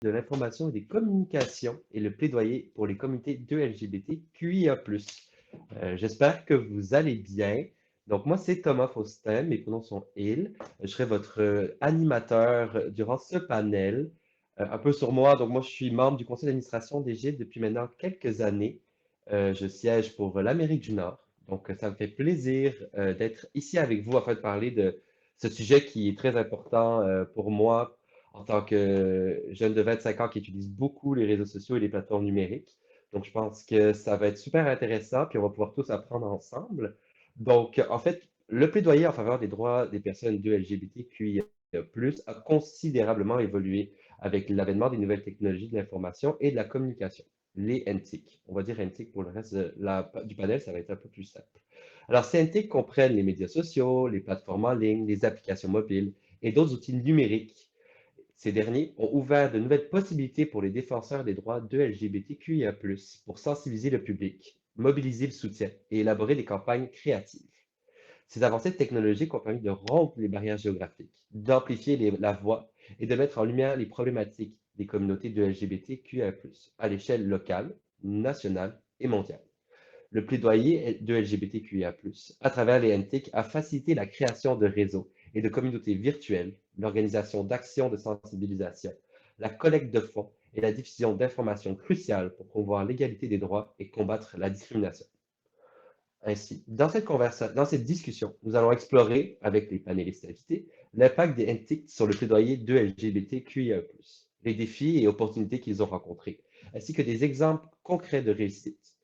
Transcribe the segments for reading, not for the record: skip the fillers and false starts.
de l'information et des communications et le plaidoyer pour les communautés de LGBTQIA+. J'espère que vous allez bien. Donc, moi, c'est Thomas Faustin, mes pronoms sont il. Je serai votre animateur durant ce panel. Un peu sur moi, donc moi, je suis membre du conseil d'administration d'Égide depuis maintenant quelques années. Je siège pour l'Amérique du Nord. Donc, ça me fait plaisir d'être ici avec vous afin de parler de ce sujet qui est très important pour moi en tant que jeune de 25 ans qui utilise beaucoup les réseaux sociaux et les plateformes numériques. Donc, je pense que ça va être super intéressant, puis on va pouvoir tous apprendre ensemble. Donc, en fait, le plaidoyer en faveur des droits des personnes de LGBTQIA+, a considérablement évolué avec l'avènement des nouvelles technologies de l'information et de la communication, les NTIC. On va dire NTIC pour le reste du panel, ça va être un peu plus simple. Alors, ces NTIC comprennent les médias sociaux, les plateformes en ligne, les applications mobiles et d'autres outils numériques. Ces derniers ont ouvert de nouvelles possibilités pour les défenseurs des droits de LGBTQIA+, pour sensibiliser le public, mobiliser le soutien et élaborer des campagnes créatives. Ces avancées technologiques ont permis de rompre les barrières géographiques, d'amplifier la voix et de mettre en lumière les problématiques des communautés de LGBTQIA+, à l'échelle locale, nationale et mondiale. Le plaidoyer de LGBTQIA+, à travers les NTIC, a facilité la création de réseaux et de communautés virtuelles, l'organisation d'actions de sensibilisation, la collecte de fonds et la diffusion d'informations cruciales pour promouvoir l'égalité des droits et combattre la discrimination. Ainsi, dans cette discussion, nous allons explorer, avec les panélistes invités, l'impact des NTIC sur le plaidoyer de LGBTQIA+, les défis et opportunités qu'ils ont rencontrés, ainsi que des exemples concrets de réussite.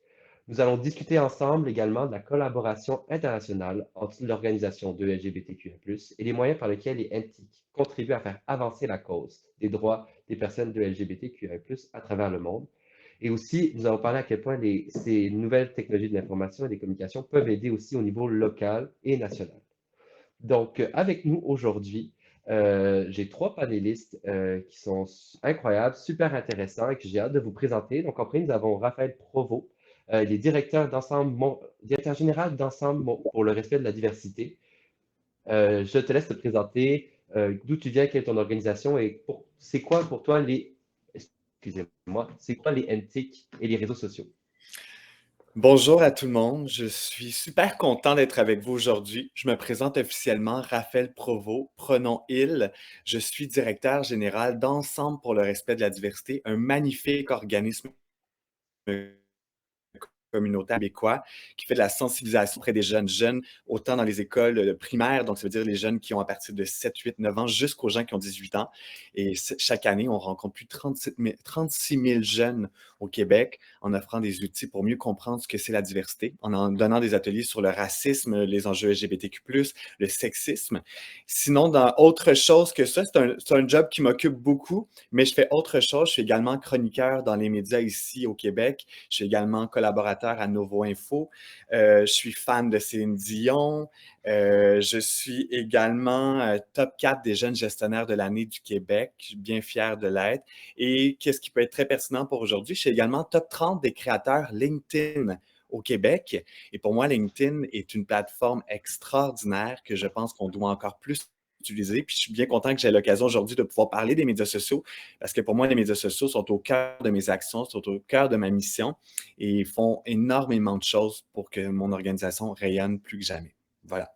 Nous allons discuter ensemble également de la collaboration internationale entre l'organisation de LGBTQIA+, et les moyens par lesquels les NTIC contribuent à faire avancer la cause des droits des personnes de LGBTQIA+, à travers le monde. Et aussi, nous allons parler à quel point ces nouvelles technologies de l'information et des communications peuvent aider aussi au niveau local et national. Donc, avec nous aujourd'hui, j'ai trois panélistes qui sont incroyables, super intéressants et que j'ai hâte de vous présenter. Donc, en premier, nous avons Raphaël Provost. Il est directeur général d'Ensemble pour le respect de la diversité. Je te laisse te présenter d'où tu viens, quelle est ton organisation et c'est quoi pour toi excusez-moi, c'est quoi les NTIC et les réseaux sociaux? Bonjour à tout le monde, je suis super content d'être avec vous aujourd'hui. Je me présente officiellement Raphaël Provost, pronom il. Je suis directeur général d'Ensemble pour le respect de la diversité, un magnifique organisme communautaire québécois qui fait de la sensibilisation auprès des jeunes, autant dans les écoles primaires, donc ça veut dire les jeunes qui ont à partir de 7, 8, 9 ans, jusqu'aux gens qui ont 18 ans. Et chaque année, on rencontre plus de 36 000 jeunes au Québec en offrant des outils pour mieux comprendre ce que c'est la diversité, en donnant des ateliers sur le racisme, les enjeux LGBTQ+, le sexisme. Sinon, dans autre chose que ça, c'est un job qui m'occupe beaucoup, mais je fais autre chose. Je suis également chroniqueur dans les médias ici au Québec. Je suis également collaborateur à Novo Info. Je suis fan de Céline Dion. Je suis également top 4 des jeunes gestionnaires de l'année du Québec. Je suis bien fier de l'être. Et qu'est-ce qui peut être très pertinent pour aujourd'hui? Je suis également top 30 des créateurs LinkedIn au Québec. Et pour moi, LinkedIn est une plateforme extraordinaire que je pense qu'on doit encore plus utiliser. Puis je suis bien content que j'ai l'occasion aujourd'hui de pouvoir parler des médias sociaux parce que pour moi, les médias sociaux sont au cœur de mes actions, sont au cœur de ma mission et font énormément de choses pour que mon organisation rayonne plus que jamais. Voilà.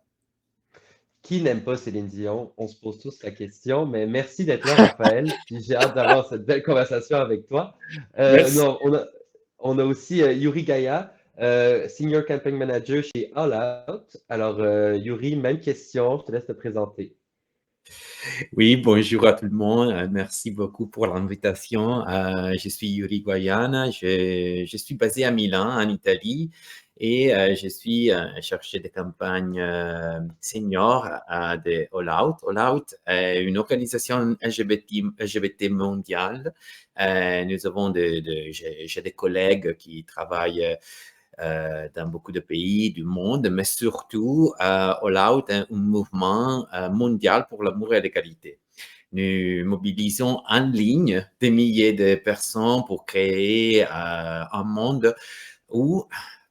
Qui n'aime pas Céline Dion? On se pose tous la question, mais merci d'être là, Raphaël. Puis j'ai hâte d'avoir cette belle conversation avec toi. Merci. Non, on a aussi Yuri Gaia, Senior Campaign Manager chez All Out. Alors, Yuri, même question, je te laisse te présenter. Oui, bonjour à tout le monde. Merci beaucoup pour l'invitation. Je suis Yuri Guayana. Je suis basé à Milan, en Italie, et je suis chercheur de campagne senior de All Out. All Out est une organisation LGBT mondiale. Nous avons j'ai des collègues qui travaillent dans beaucoup de pays du monde, mais surtout, All Out est un mouvement mondial pour l'amour et l'égalité. Nous mobilisons en ligne des milliers de personnes pour créer un monde où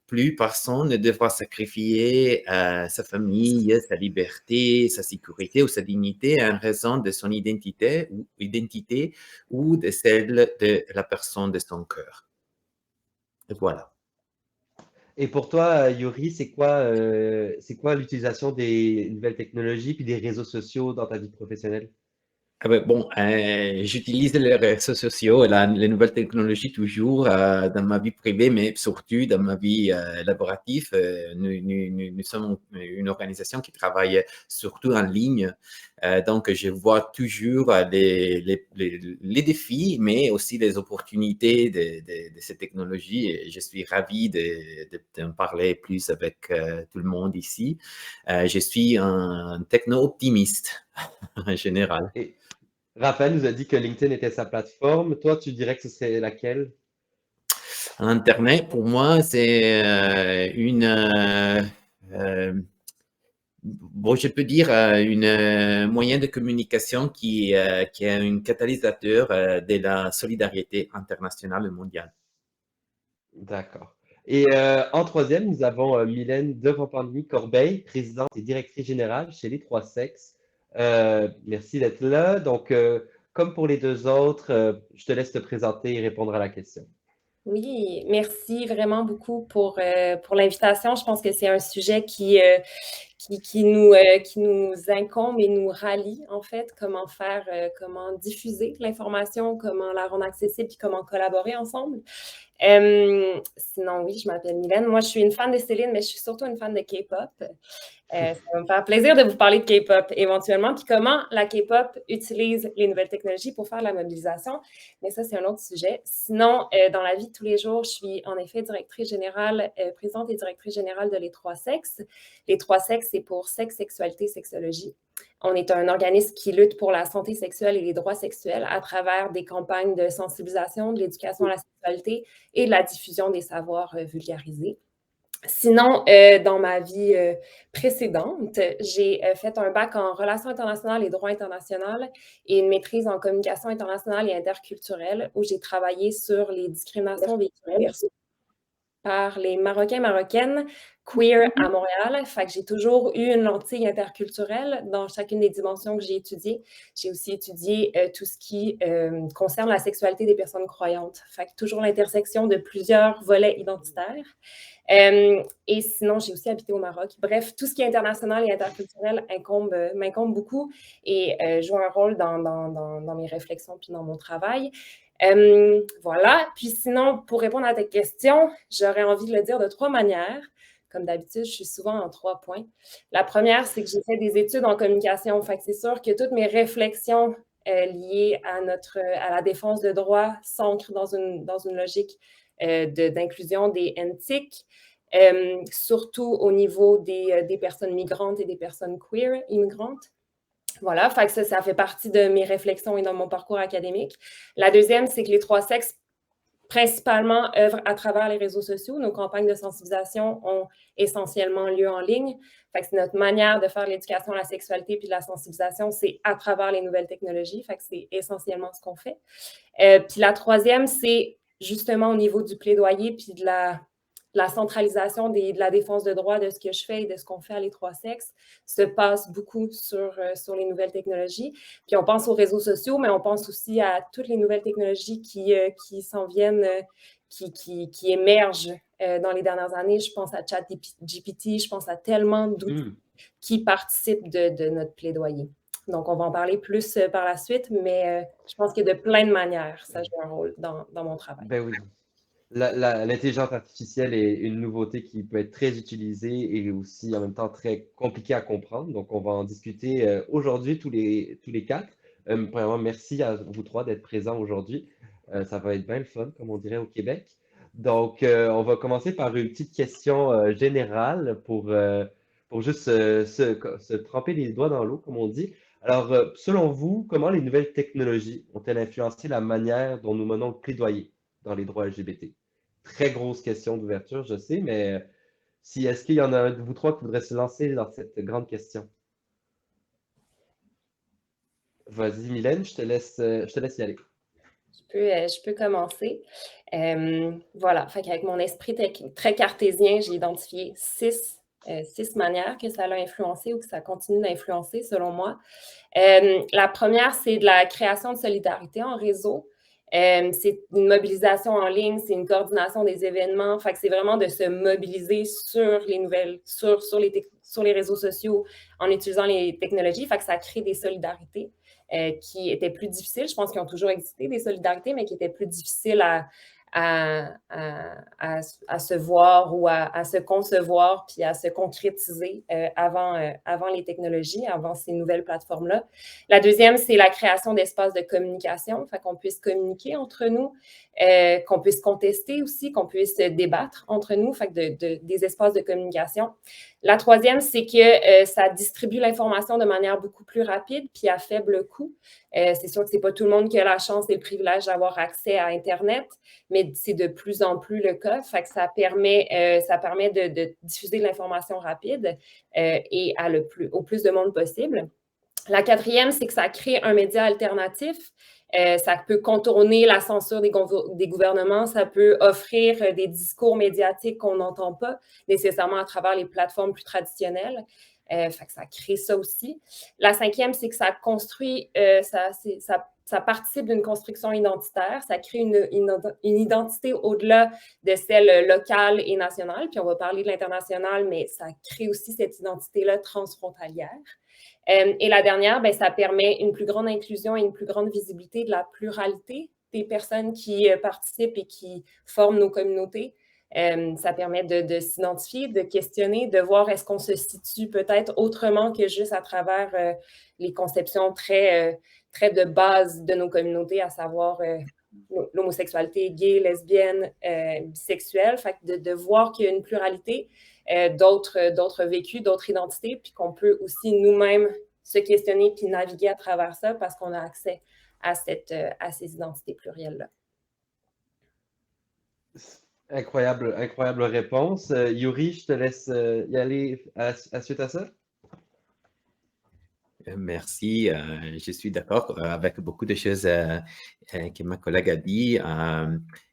plus personne ne devra sacrifier sa famille, sa liberté, sa sécurité ou sa dignité en raison de son identité ou de celle de la personne de son cœur. Et voilà. Et pour toi, Yuri, c'est quoi l'utilisation des nouvelles technologies puis des réseaux sociaux dans ta vie professionnelle? Ah ben, bon, j'utilise les réseaux sociaux et les nouvelles technologies toujours dans ma vie privée, mais surtout dans ma vie laborative. Nous sommes une organisation qui travaille surtout en ligne. Donc, je vois toujours les défis, mais aussi les opportunités de ces technologies. Et je suis ravi d'en parler plus avec tout le monde ici. Je suis un techno-optimiste en général. Et Raphaël nous a dit que LinkedIn était sa plateforme. Toi, tu dirais que c'est laquelle? Internet, pour moi, c'est bon, je peux dire une moyen de communication qui est un catalyseur de la solidarité internationale et mondiale. D'accord. Et en troisième, nous avons Mylène de Corbeil, présidente et directrice générale chez Les Trois Sexes. Merci d'être là. Donc, comme pour les deux autres, je te laisse te présenter et répondre à la question. Oui, merci vraiment beaucoup pour l'invitation. Je pense que c'est un sujet qui nous incombe et nous rallie, en fait, comment faire, comment diffuser l'information, comment la rendre accessible, puis comment collaborer ensemble. Sinon, oui, je m'appelle Mylène. Moi, je suis une fan de Céline, mais je suis surtout une fan de K-pop. Ça va me faire plaisir de vous parler de K-pop éventuellement, puis comment la K-pop utilise les nouvelles technologies pour faire la mobilisation. Mais ça, c'est un autre sujet. Sinon, dans la vie de tous les jours, je suis en effet directrice générale, présidente et directrice générale de Les Trois Sexes. Les Trois Sexes, c'est pour sexe, sexualité, sexologie. On est un organisme qui lutte pour la santé sexuelle et les droits sexuels à travers des campagnes de sensibilisation, de l'éducation à la sexualité et de la diffusion des savoirs vulgarisés. Sinon, dans ma vie précédente, j'ai fait un bac en relations internationales et droit international et une maîtrise en communication internationale et interculturelle où j'ai travaillé sur les discriminations véhiculées par les Marocains, Marocaines, queer à Montréal. Fait que j'ai toujours eu une lentille interculturelle dans chacune des dimensions que j'ai étudiées. J'ai aussi étudié tout ce qui concerne la sexualité des personnes croyantes. Fait que toujours l'intersection de plusieurs volets identitaires. Et sinon, j'ai aussi habité au Maroc. Bref, tout ce qui est international et interculturel m'incombe beaucoup et joue un rôle dans mes réflexions puis dans mon travail. Voilà. Puis sinon, pour répondre à ta question, j'aurais envie de le dire de 3 manières. Comme d'habitude, je suis souvent en 3 points. La première, c'est que j'ai fait des études en communication. Fait que c'est sûr que toutes mes réflexions liées à la défense de droits s'ancrent dans une logique d'inclusion des NTIC, surtout au niveau des personnes migrantes et des personnes queer immigrantes. Voilà, fait que ça fait partie de mes réflexions et dans mon parcours académique. La deuxième, c'est que les Trois Sexes, principalement, œuvrent à travers les réseaux sociaux. Nos campagnes de sensibilisation ont essentiellement lieu en ligne. Fait que c'est notre manière de faire l'éducation à la sexualité puis de la sensibilisation, c'est à travers les nouvelles technologies. Fait que c'est essentiellement ce qu'on fait. Puis la troisième, c'est justement au niveau du plaidoyer puis de la centralisation de la défense de droits de ce que je fais et de ce qu'on fait à Les Trois Sexes se passe beaucoup sur les nouvelles technologies. Puis on pense aux réseaux sociaux, mais on pense aussi à toutes les nouvelles technologies qui s'en viennent, qui émergent dans les dernières années. Je pense à ChatGPT, je pense à tellement d'outils qui participent de notre plaidoyer. Donc, on va en parler plus par la suite, mais je pense que de plein de manières, ça joue un rôle dans mon travail. Ben oui. L'intelligence artificielle est une nouveauté qui peut être très utilisée et aussi en même temps très compliquée à comprendre. Donc, on va en discuter aujourd'hui tous les quatre. Premièrement, merci à vous trois d'être présents aujourd'hui. Ça va être bien le fun, comme on dirait au Québec. Donc, on va commencer par une petite question générale pour juste se tremper les doigts dans l'eau, comme on dit. Alors, selon vous, comment les nouvelles technologies ont-elles influencé la manière dont nous menons le plaidoyer dans les droits LGBT? Très grosse question d'ouverture, je sais, mais est-ce qu'il y en a un de vous trois qui voudrait se lancer dans cette grande question? Vas-y, Mylène, je te laisse y aller. Je peux commencer. Voilà, fait qu'avec mon esprit très cartésien, j'ai identifié six manières que ça l'a influencé ou que ça continue d'influencer, selon moi. La première, c'est de la création de solidarité en réseau. C'est une mobilisation en ligne, c'est une coordination des événements. Fait que c'est vraiment de se mobiliser sur les nouvelles, sur les réseaux sociaux en utilisant les technologies. Fait que ça crée des solidarités qui étaient plus difficiles. Je pense qu'ils ont toujours existé des solidarités, mais qui étaient plus difficiles à se voir ou à se concevoir puis à se concrétiser avant les technologies, avant ces nouvelles plateformes-là. La deuxième, c'est la création d'espaces de communication, fait qu'on puisse communiquer entre nous, qu'on puisse contester aussi, qu'on puisse débattre entre nous, fait que des espaces de communication. La troisième, c'est que ça distribue l'information de manière beaucoup plus rapide puis à faible coût. C'est sûr que ce n'est pas tout le monde qui a la chance et le privilège d'avoir accès à Internet, mais c'est de plus en plus le cas. Fait que ça permet de diffuser l'information rapide et au plus de monde possible. La quatrième, c'est que ça crée un média alternatif. Ça peut contourner la censure des gouvernements, ça peut offrir des discours médiatiques qu'on n'entend pas nécessairement à travers les plateformes plus traditionnelles. Fait que ça crée ça aussi. La cinquième, c'est que ça construit, ça participe d'une construction identitaire, ça crée une identité au-delà de celle locale et nationale, puis on va parler de l'international, mais ça crée aussi cette identité-là transfrontalière. Et la dernière, bien, ça permet une plus grande inclusion et une plus grande visibilité de la pluralité des personnes qui participent et qui forment nos communautés. Ça permet de s'identifier, de questionner, de voir est-ce qu'on se situe peut-être autrement que juste à travers les conceptions très de base de nos communautés, à savoir l'homosexualité gay, lesbienne, bisexuelle. Fait que de voir qu'il y a une pluralité d'autres vécus, d'autres identités, puis qu'on peut aussi nous-mêmes se questionner puis naviguer à travers ça parce qu'on a accès à ces identités plurielles-là. Incroyable, incroyable réponse. Yuri, je te laisse y aller suite à ça. Merci. Je suis d'accord avec beaucoup de choses que ma collègue a dit,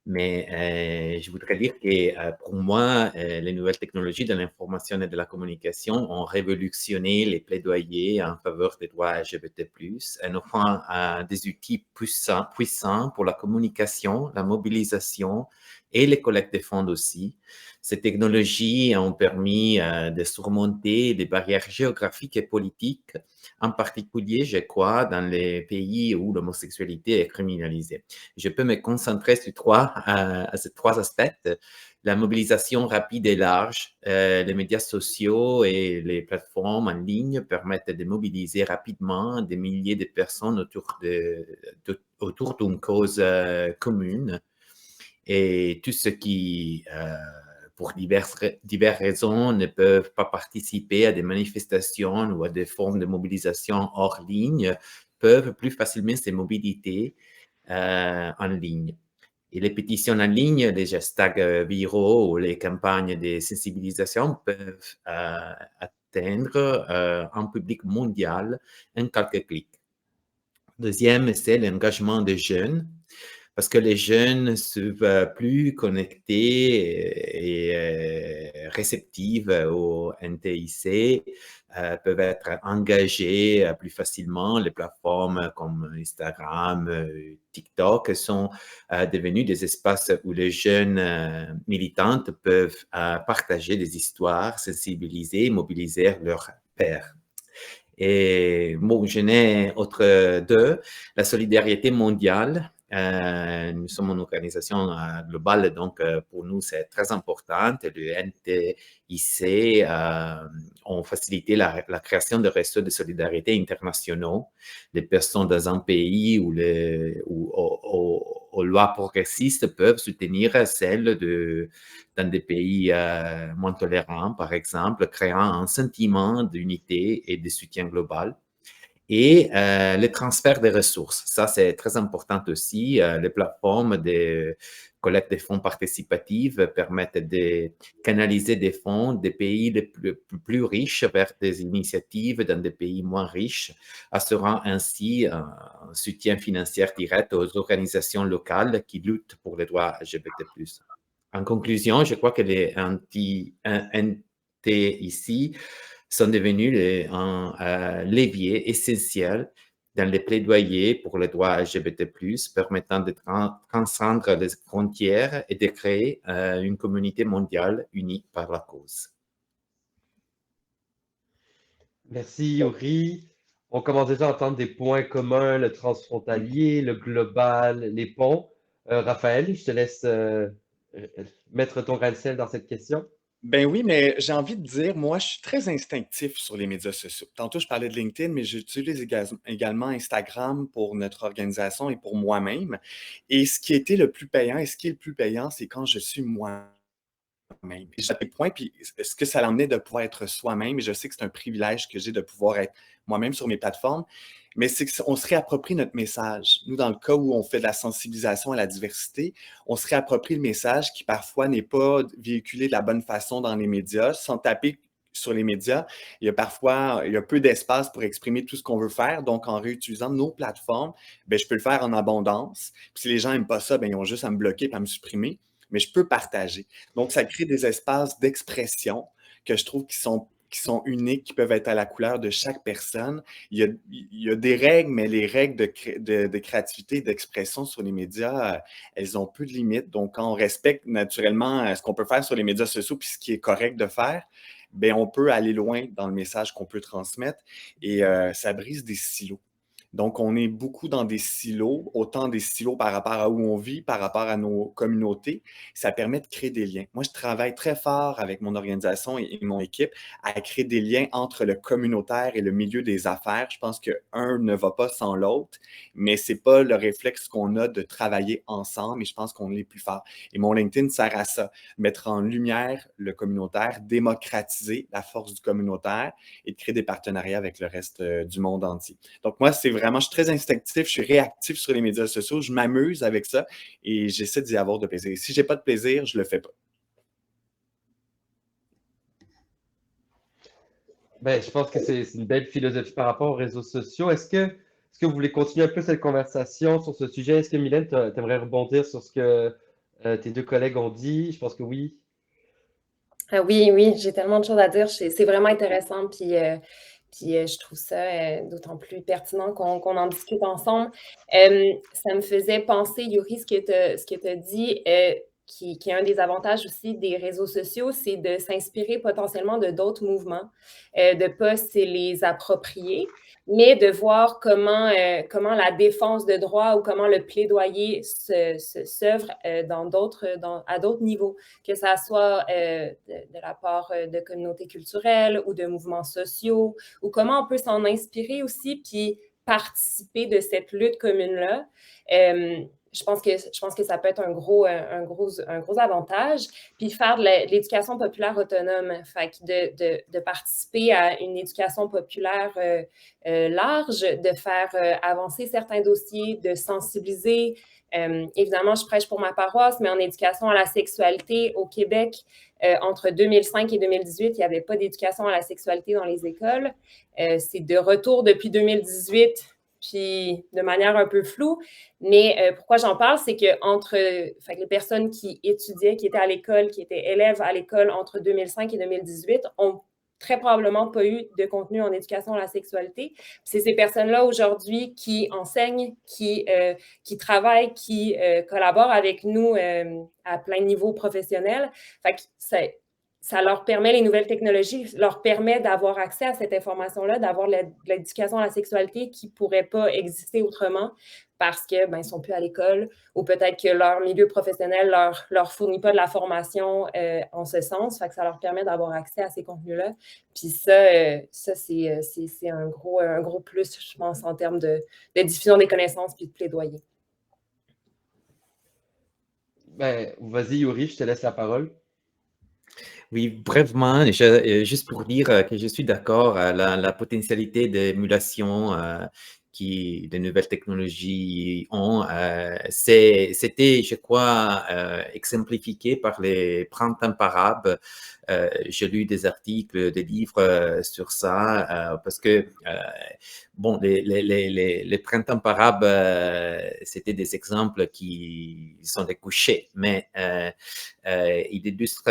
mais je voudrais dire que pour moi, les nouvelles technologies de l'information et de la communication ont révolutionné les plaidoyers en faveur des droits LGBT+, en offrant des outils puissants pour la communication, la mobilisation et les collectes de fonds aussi. Ces technologies ont permis de surmonter des barrières géographiques et politiques, en particulier, je crois, dans les pays où l'homosexualité est criminalisée. Je peux me concentrer sur ces trois aspects. La mobilisation rapide et large, les médias sociaux et les plateformes en ligne permettent de mobiliser rapidement des milliers de personnes autour d'une cause commune. Et tout ce qui, pour diverses raisons, ne peuvent pas participer à des manifestations ou à des formes de mobilisation hors ligne, peuvent plus facilement se mobiliser en ligne. Et les pétitions en ligne, les hashtags viraux ou les campagnes de sensibilisation peuvent atteindre un public mondial en quelques clics. Deuxième, c'est l'engagement des jeunes, parce que les jeunes sont plus connectés et réceptifs au NTIC, peuvent être engagés plus facilement. Les plateformes comme Instagram, TikTok sont devenues des espaces où les jeunes militantes peuvent partager des histoires, sensibiliser, mobiliser leurs pairs. Et bon, je n'ai autre deux, la solidarité mondiale. Nous sommes une organisation globale, donc pour nous, c'est très important. Le NTIC ont facilité la création de réseaux de solidarité internationaux. Les personnes dans un pays où aux lois progressistes peuvent soutenir celles dans des pays moins tolérants, par exemple, créant un sentiment d'unité et de soutien global. Et le transfert des ressources, ça c'est très important aussi. Les plateformes collecte des fonds participatifs permettent de canaliser des fonds des pays les plus riches vers des initiatives dans des pays moins riches, assurant ainsi un soutien financier direct aux organisations locales qui luttent pour les droits LGBT+. En conclusion, je crois que les NT ici sont devenus un levier essentiel dans les plaidoyers pour les droits LGBT+, permettant de transcender les frontières et de créer une communauté mondiale unie par la cause. Merci, Yuri. On commence déjà à entendre des points communs, le transfrontalier, le global, les ponts. Raphaël, je te laisse mettre ton grain de sel dans cette question. Ben oui, mais j'ai envie de dire, moi, je suis très instinctif sur les médias sociaux. Tantôt, je parlais de LinkedIn, mais j'utilise également Instagram pour notre organisation et pour moi-même. Et ce qui était le plus payant et ce qui est le plus payant, c'est quand je suis moi-même. J'ai des points, puis ce que ça l'emmenait de pouvoir être soi-même, et je sais que c'est un privilège que j'ai de pouvoir être moi-même sur mes plateformes, mais c'est qu'on se réapproprie notre message. Nous, dans le cas où on fait de la sensibilisation à la diversité, on se réapproprie le message qui parfois n'est pas véhiculé de la bonne façon dans les médias, sans taper sur les médias. Il y a peu d'espace pour exprimer tout ce qu'on veut faire. Donc, en réutilisant nos plateformes, ben, je peux le faire en abondance. Puis si les gens n'aiment pas ça, ben, ils ont juste à me bloquer et à me supprimer. Mais je peux partager. Donc, ça crée des espaces d'expression que je trouve qui sont uniques, qui peuvent être à la couleur de chaque personne. Il y a des règles, mais les règles de créativité, d'expression sur les médias, elles ont peu de limites. Donc, quand on respecte naturellement ce qu'on peut faire sur les médias sociaux puis ce qui est correct de faire, bien, on peut aller loin dans le message qu'on peut transmettre et ça brise des silos. Donc, on est beaucoup dans des silos, autant des silos par rapport à où on vit, par rapport à nos communautés. Ça permet de créer des liens. Moi, je travaille très fort avec mon organisation et mon équipe à créer des liens entre le communautaire et le milieu des affaires. Je pense qu'un ne va pas sans l'autre, mais ce n'est pas le réflexe qu'on a de travailler ensemble, et je pense qu'on est plus fort. Et mon LinkedIn sert à ça, mettre en lumière le communautaire, démocratiser la force du communautaire et de créer des partenariats avec le reste du monde entier. Donc, moi, je suis très instinctif, je suis réactif sur les médias sociaux, je m'amuse avec ça et j'essaie d'y avoir de plaisir. Si je n'ai pas de plaisir, je ne le fais pas. Ben, je pense que c'est une belle philosophie par rapport aux réseaux sociaux. Est-ce que vous voulez continuer un peu cette conversation sur ce sujet? Est-ce que Mylène, tu aimerais rebondir sur ce que tes deux collègues ont dit? Je pense que oui. Oui, oui, j'ai tellement de choses à dire. C'est vraiment intéressant. Puis je trouve ça d'autant plus pertinent qu'on en discute ensemble. Ça me faisait penser, Yuri, ce que tu as dit, qui est un des avantages aussi des réseaux sociaux, c'est de s'inspirer potentiellement de d'autres mouvements, de ne pas se les approprier, mais de voir comment la défense de droits ou comment le plaidoyer s'œuvre à d'autres niveaux, que ça soit de la part de communautés culturelles ou de mouvements sociaux, ou comment on peut s'en inspirer aussi, puis participer de cette lutte commune-là. Je pense que ça peut être un gros avantage. Puis faire de l'éducation populaire autonome, fait que de participer à une éducation populaire large, de faire avancer certains dossiers, de sensibiliser. Évidemment, je prêche pour ma paroisse, mais en éducation à la sexualité au Québec, entre 2005 et 2018, il n'y avait pas d'éducation à la sexualité dans les écoles. C'est de retour depuis 2018, puis de manière un peu floue. Mais pourquoi j'en parle, c'est qu'entre les personnes qui étudiaient, qui étaient à l'école, qui étaient élèves à l'école entre 2005 et 2018, ont très probablement pas eu de contenu en éducation à la sexualité. C'est ces personnes-là aujourd'hui qui enseignent, qui travaillent, qui collaborent avec nous à plein de niveaux professionnels. Fait que ça leur permet, les nouvelles technologies leur permet d'avoir accès à cette information-là, d'avoir de l'éducation à la sexualité qui ne pourrait pas exister autrement parce qu'ils ne sont plus à l'école ou peut-être que leur milieu professionnel leur fournit pas de la formation en ce sens. Fait que ça leur permet d'avoir accès à ces contenus-là. Puis ça c'est un gros plus, je pense, en termes de diffusion des connaissances puis de plaidoyer. Ben, vas-y, Yuri, je te laisse la parole. Oui, brièvement, juste pour dire que je suis d'accord, la potentialité d'émulation les nouvelles technologies ont. C'était, je crois, exemplifié par les printemps arabes. J'ai lu des articles, des livres sur ça, parce que, bon, les printemps arabes, c'était des exemples qui sont des clichés, mais il illustre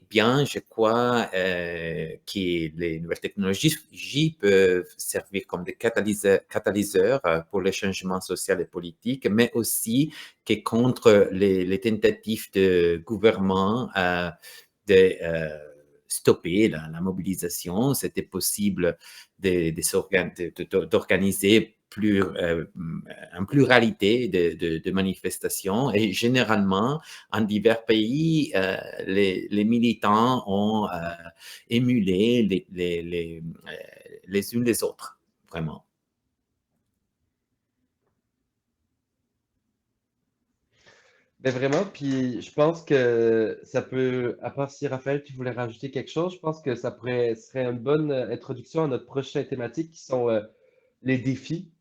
bien, je crois, que les nouvelles technologies peuvent servir comme des catalyseurs pour le changement social et politique, mais aussi que contre les tentatives de gouvernement de stopper la mobilisation. C'était possible d'organiser une pluralité de manifestations et généralement, en divers pays, les militants ont émulé les unes les autres, vraiment. Ben vraiment, puis je pense que ça peut, à part si Raphaël, tu voulais rajouter quelque chose, je pense que ça serait une bonne introduction à notre prochaine thématique qui sont les défis.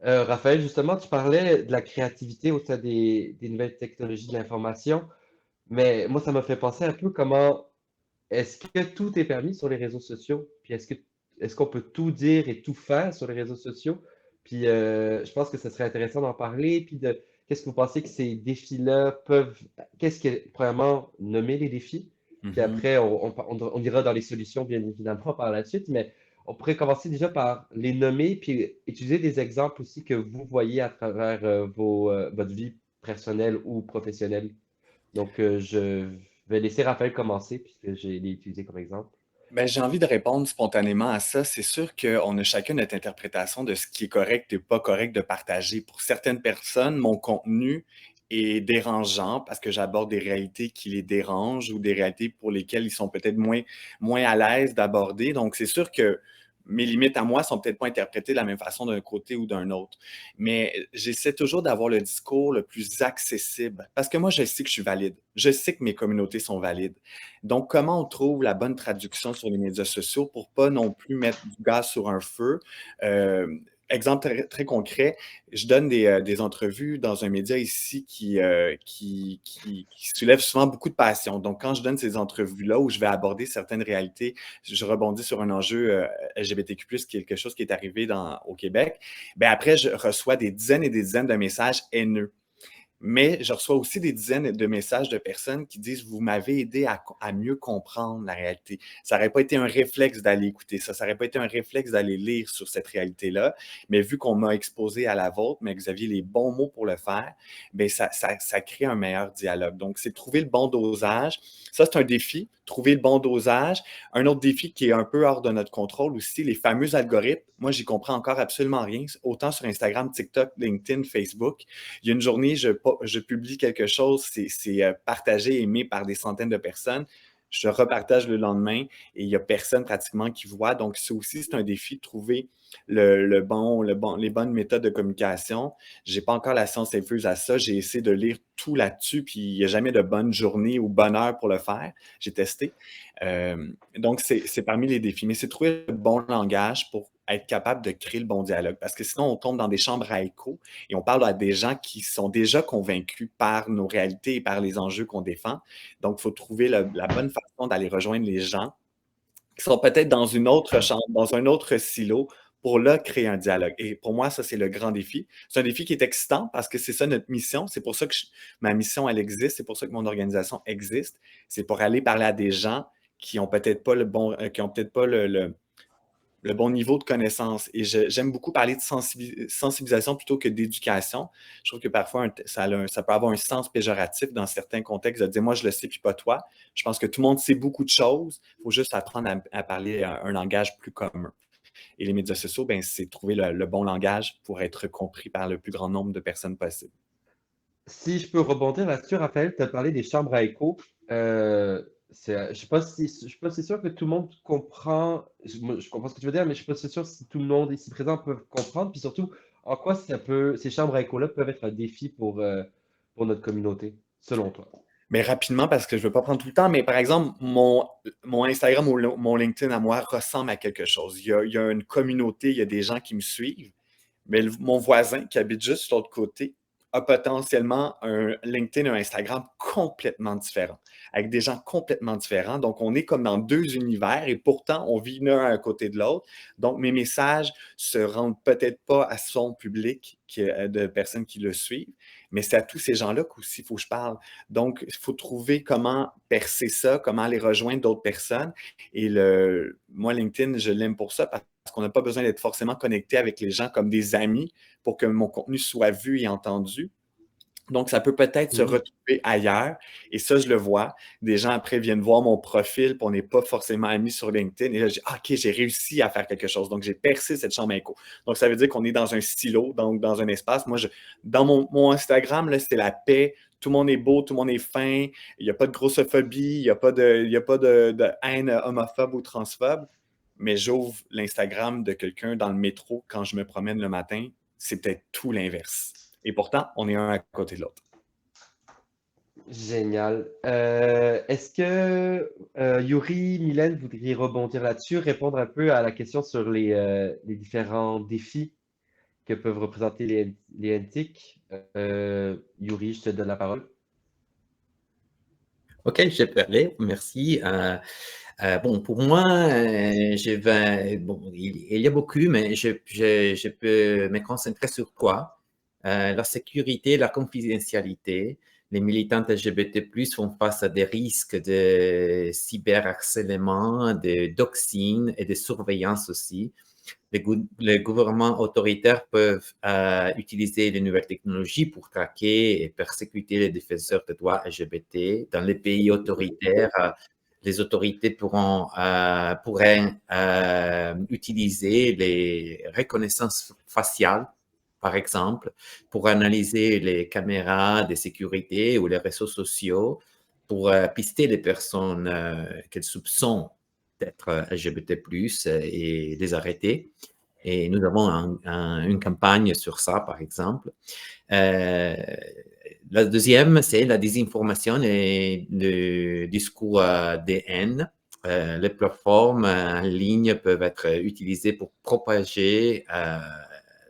Raphaël, justement, tu parlais de la créativité au sein des nouvelles technologies de l'information, mais moi, ça m'a fait penser un peu comment est-ce que tout est permis sur les réseaux sociaux? Puis est-ce qu'on peut tout dire et tout faire sur les réseaux sociaux? Puis je pense que ce serait intéressant d'en parler. Puis de qu'est-ce que vous pensez que ces défis-là peuvent. Qu'est-ce que, premièrement, nommer les défis? Puis Mhm. après, on ira dans les solutions, bien évidemment, par la suite. Mais on pourrait commencer déjà par les nommer, puis utiliser des exemples aussi que vous voyez à travers votre vie personnelle ou professionnelle. Donc, je vais laisser Raphaël commencer puisque j'ai utilisé comme exemple. Ben, j'ai envie de répondre spontanément à ça. C'est sûr qu'on a chacun notre interprétation de ce qui est correct et pas correct de partager. Pour certaines personnes, mon contenu est dérangeant parce que j'aborde des réalités qui les dérangent ou des réalités pour lesquelles ils sont peut-être moins à l'aise d'aborder. Donc, c'est sûr que mes limites à moi sont peut-être pas interprétées de la même façon d'un côté ou d'un autre. Mais j'essaie toujours d'avoir le discours le plus accessible parce que moi, je sais que je suis valide. Je sais que mes communautés sont valides. Donc, comment on trouve la bonne traduction sur les médias sociaux pour pas non plus mettre du gaz sur un feu? Euh, Exemple très concret, je donne des entrevues dans un média ici qui soulève souvent beaucoup de passion. Donc, quand je donne ces entrevues-là où je vais aborder certaines réalités, je rebondis sur un enjeu LGBTQ+, quelque chose qui est arrivé au Québec, ben après, je reçois des dizaines et des dizaines de messages haineux. Mais je reçois aussi des dizaines de messages de personnes qui disent: vous m'avez aidé à mieux comprendre la réalité. Ça n'aurait pas été un réflexe d'aller écouter ça, ça n'aurait pas été un réflexe d'aller lire sur cette réalité-là. Mais vu qu'on m'a exposé à la vôtre, mais que vous aviez les bons mots pour le faire, bien, ça crée un meilleur dialogue. Donc, c'est de trouver le bon dosage. Ça, c'est un défi, trouver le bon dosage. Un autre défi qui est un peu hors de notre contrôle aussi, les fameux algorithmes. Moi, j'y comprends encore absolument rien, autant sur Instagram, TikTok, LinkedIn, Facebook. Il y a une journée, je publie quelque chose, c'est partagé, aimé par des centaines de personnes. Je repartage le lendemain et il n'y a personne pratiquement qui voit. Donc, ça aussi, c'est un défi de trouver les bonnes méthodes de communication. Je n'ai pas encore la science infuse à ça. J'ai essayé de lire tout là-dessus, puis il n'y a jamais de bonne journée ou bonne heure pour le faire. J'ai testé. Donc, c'est parmi les défis. Mais c'est trouver le bon langage pour être capable de créer le bon dialogue. Parce que sinon, on tombe dans des chambres à écho et on parle à des gens qui sont déjà convaincus par nos réalités et par les enjeux qu'on défend. Donc, il faut trouver la bonne façon d'aller rejoindre les gens qui sont peut-être dans une autre chambre, dans un autre silo, pour là créer un dialogue. Et pour moi, ça, c'est le grand défi. C'est un défi qui est excitant parce que c'est ça notre mission. C'est pour ça que ma mission, elle existe. C'est pour ça que mon organisation existe. C'est pour aller parler à des gens qui ont peut-être pas qui ont peut-être pas le bon niveau de connaissance. Et j'aime beaucoup parler de sensibilisation plutôt que d'éducation. Je trouve que parfois, ça peut avoir un sens péjoratif dans certains contextes de dire: moi, je le sais, puis pas toi. Je pense que tout le monde sait beaucoup de choses. Il faut juste apprendre à parler un langage plus commun. Et les médias sociaux, ben, c'est trouver le bon langage pour être compris par le plus grand nombre de personnes possible. Si je peux rebondir là-dessus, Raphaël, tu as parlé des chambres à écho. Je suis pas si, je suis pas si sûr que tout le monde comprend. Je comprends ce que tu veux dire, mais je suis pas si sûr si tout le monde ici présent peut comprendre. Puis surtout, en quoi ces chambres à écho-là peuvent être un défi pour notre communauté, selon toi. Mais rapidement, parce que je ne veux pas prendre tout le temps, mais par exemple, mon Instagram ou mon LinkedIn à moi ressemble à quelque chose. Il y a une communauté, il y a des gens qui me suivent, Mais mon voisin qui habite juste sur l'autre côté a potentiellement un LinkedIn, un Instagram complètement différent, avec des gens complètement différents. Donc, on est comme dans deux univers et pourtant, on vit l'un à côté de l'autre. Donc, mes messages se rendent peut-être pas à son public de personnes qui le suivent, mais c'est à tous ces gens-là qu'aussi il faut que je parle. Donc, il faut trouver comment percer ça, comment aller rejoindre d'autres personnes. Et moi, LinkedIn, je l'aime pour ça parce qu'on n'a pas besoin d'être forcément connecté avec les gens comme des amis pour que mon contenu soit vu et entendu. Donc, ça peut peut-être se retrouver ailleurs. Et ça, je le vois. Des gens après viennent voir mon profil, puis on n'est pas forcément amis sur LinkedIn. Et là, je dis, OK, j'ai réussi à faire quelque chose. Donc, j'ai percé cette chambre écho. Donc, ça veut dire qu'on est dans un silo, donc dans un espace. Moi, dans mon Instagram, là, c'est la paix. Tout le monde est beau, tout le monde est fin. Il n'y a pas de grossophobie, il n'y a pas de haine homophobe ou transphobe. Mais j'ouvre l'Instagram de quelqu'un dans le métro quand je me promène le matin. C'est peut-être tout l'inverse. Et pourtant, on est un à côté de l'autre. Génial. Est-ce que Yuri, Mylène, vous voudriez rebondir là-dessus, répondre un peu à la question sur les différents défis que peuvent représenter les NTIC? Yuri, je te donne la parole. Ok, je vais parler, merci. Bon, pour moi, il y a beaucoup, mais je peux me concentrer sur quoi? La sécurité, la confidentialité. Les militantes LGBT+ font face à des risques de cyberharcèlement, de doxing et de surveillance aussi. Les gouvernements autoritaires peuvent utiliser les nouvelles technologies pour traquer et persécuter les défenseurs des droits LGBT. Dans les pays autoritaires, les autorités pourraient utiliser les reconnaissances faciales, par exemple, pour analyser les caméras de sécurité ou les réseaux sociaux pour pister les personnes qu'elles soupçonnent d'être LGBT+, et les arrêter. Et nous avons une campagne sur ça, par exemple. La deuxième, c'est la désinformation et le discours de haine. Les plateformes en ligne peuvent être utilisées pour propager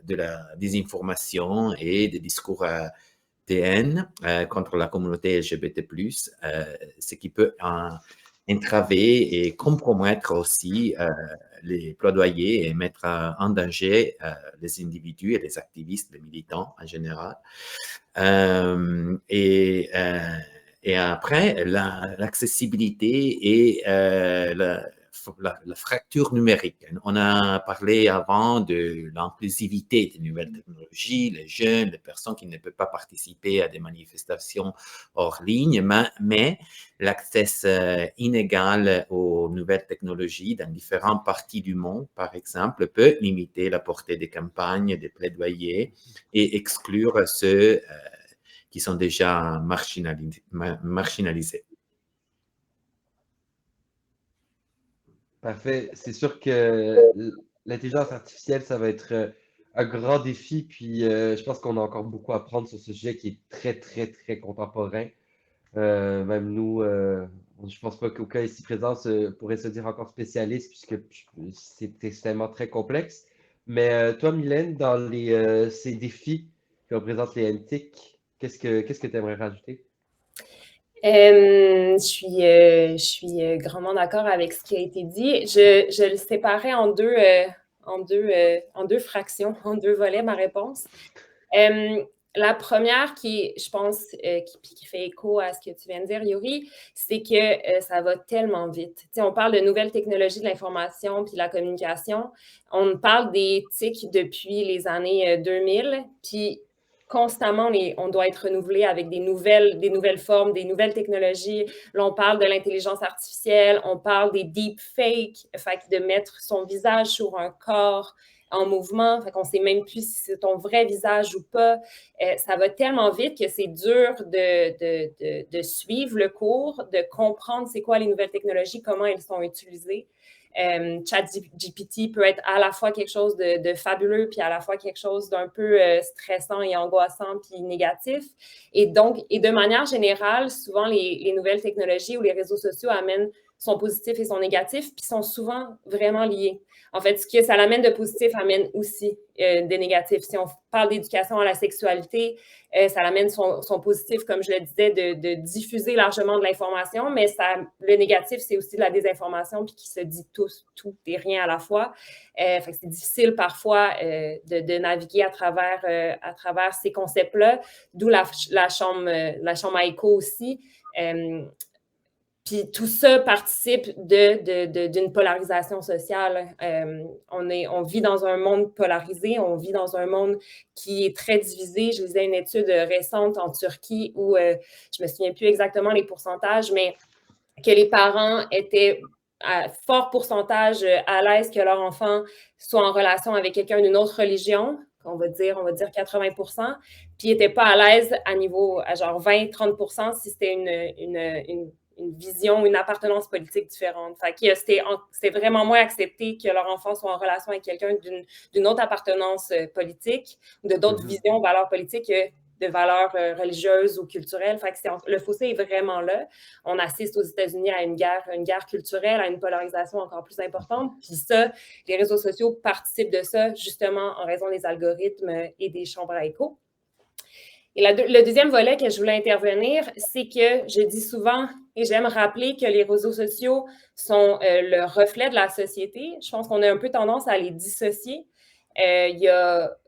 de la désinformation et des discours de haine contre la communauté LGBT+, ce qui peut entraver et compromettre aussi les plaidoyers et mettre en danger les individus et les activistes, les militants en général. Et après, l'accessibilité et la fracture numérique. On a parlé avant de l'inclusivité des nouvelles technologies, les jeunes, les personnes qui ne peuvent pas participer à des manifestations hors ligne, mais l'accès inégal aux nouvelles technologies dans différentes parties du monde, par exemple, peut limiter la portée des campagnes, des plaidoyers et exclure ceux qui sont déjà marginalisés. Parfait. C'est sûr que l'intelligence artificielle, ça va être un grand défi. Puis je pense qu'on a encore beaucoup à apprendre sur ce sujet qui est très, très, très contemporain. Même nous, je pense pas qu'aucun ici présent pourrait se dire encore spécialiste puisque c'est extrêmement très complexe. Mais toi, Mylène, dans ces défis que représentent les NTIC, qu'est-ce que tu aimerais rajouter? Je suis grandement d'accord avec ce qui a été dit. Je le séparais en deux fractions, en deux volets, ma réponse. La première qui, je pense, qui fait écho à ce que tu viens de dire, Yuri, c'est que ça va tellement vite. Tu sais, on parle de nouvelles technologies de l'information puis de la communication. On parle des TIC depuis les années 2000, puis constamment, on doit être renouvelé avec des nouvelles formes, des nouvelles technologies. Là, on parle de l'intelligence artificielle, on parle des deepfakes, fait de mettre son visage sur un corps en mouvement, fait qu'on ne sait même plus si c'est ton vrai visage ou pas. Ça va tellement vite que c'est dur de suivre le cours, de comprendre c'est quoi les nouvelles technologies, comment elles sont utilisées. ChatGPT peut être à la fois quelque chose de fabuleux, puis à la fois quelque chose d'un peu stressant et angoissant, puis négatif. Et donc, et de manière générale, souvent les nouvelles technologies ou les réseaux sociaux amènent son positif et son négatif, puis sont souvent vraiment liés. En fait, ce que ça l'amène de positif amène aussi des négatifs. Si on parle d'éducation à la sexualité, ça l'amène son positif, comme je le disais, de diffuser largement de l'information, mais le négatif, c'est aussi de la désinformation, puis qui se dit tout et rien à la fois. Fait que c'est difficile parfois de naviguer à travers ces concepts-là, d'où la chambre à écho aussi. Puis tout ça participe d'une polarisation sociale. On vit dans un monde polarisé, on vit dans un monde qui est très divisé. Je lisais une étude récente en Turquie où, je ne me souviens plus exactement les pourcentages, mais que les parents étaient à fort pourcentage à l'aise que leur enfant soit en relation avec quelqu'un d'une autre religion, on va dire 80%, puis n'étaient pas à l'aise à genre 20-30% si c'était une vision, une appartenance politique différente. Fait que c'était vraiment moins accepté que leur enfant soit en relation avec quelqu'un d'une autre appartenance politique ou de d'autres visions, valeurs politiques que de valeurs religieuses ou culturelles. Fait que le fossé est vraiment là. On assiste aux États-Unis à une guerre culturelle, à une polarisation encore plus importante. Puis ça, les réseaux sociaux participent de ça justement en raison des algorithmes et des chambres à écho. Et le deuxième volet que je voulais intervenir, c'est que je dis souvent, et j'aime rappeler que les réseaux sociaux sont le reflet de la société. Je pense qu'on a un peu tendance à les dissocier.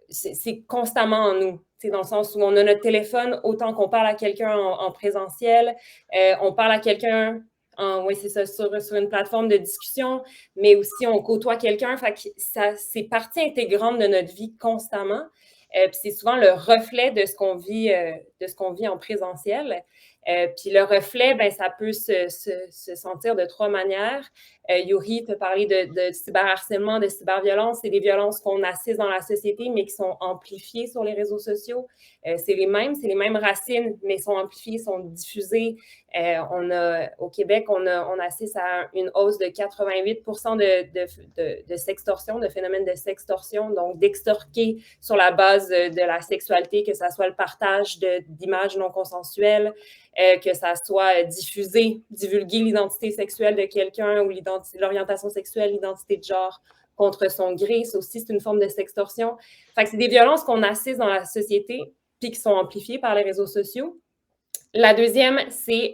C'est constamment en nous, dans le sens où on a notre téléphone autant qu'on parle à quelqu'un en présentiel, on parle à quelqu'un c'est ça, sur une plateforme de discussion, mais aussi on côtoie quelqu'un. Fait que c'est partie intégrante de notre vie constamment. Puis c'est souvent le reflet de ce qu'on vit en présentiel. Puis le reflet, ben, ça peut se sentir de trois manières. Yuri te parlait de cyberharcèlement, de cyberviolence. C'est des violences qu'on assiste dans la société, mais qui sont amplifiées sur les réseaux sociaux. C'est les mêmes racines, mais sont amplifiées, sont diffusées. Au Québec, on assiste à une hausse de 88% de sextorsion, de phénomènes de sextorsion, donc d'extorquer sur la base de la sexualité, que ça soit le partage d'images non consensuelles, que ça soit divulguer l'identité sexuelle de quelqu'un ou l'orientation sexuelle, l'identité de genre contre son gré. Ça aussi, c'est une forme de sextorsion. Fait que c'est des violences qu'on assiste dans la société puis qui sont amplifiées par les réseaux sociaux. La deuxième, c'est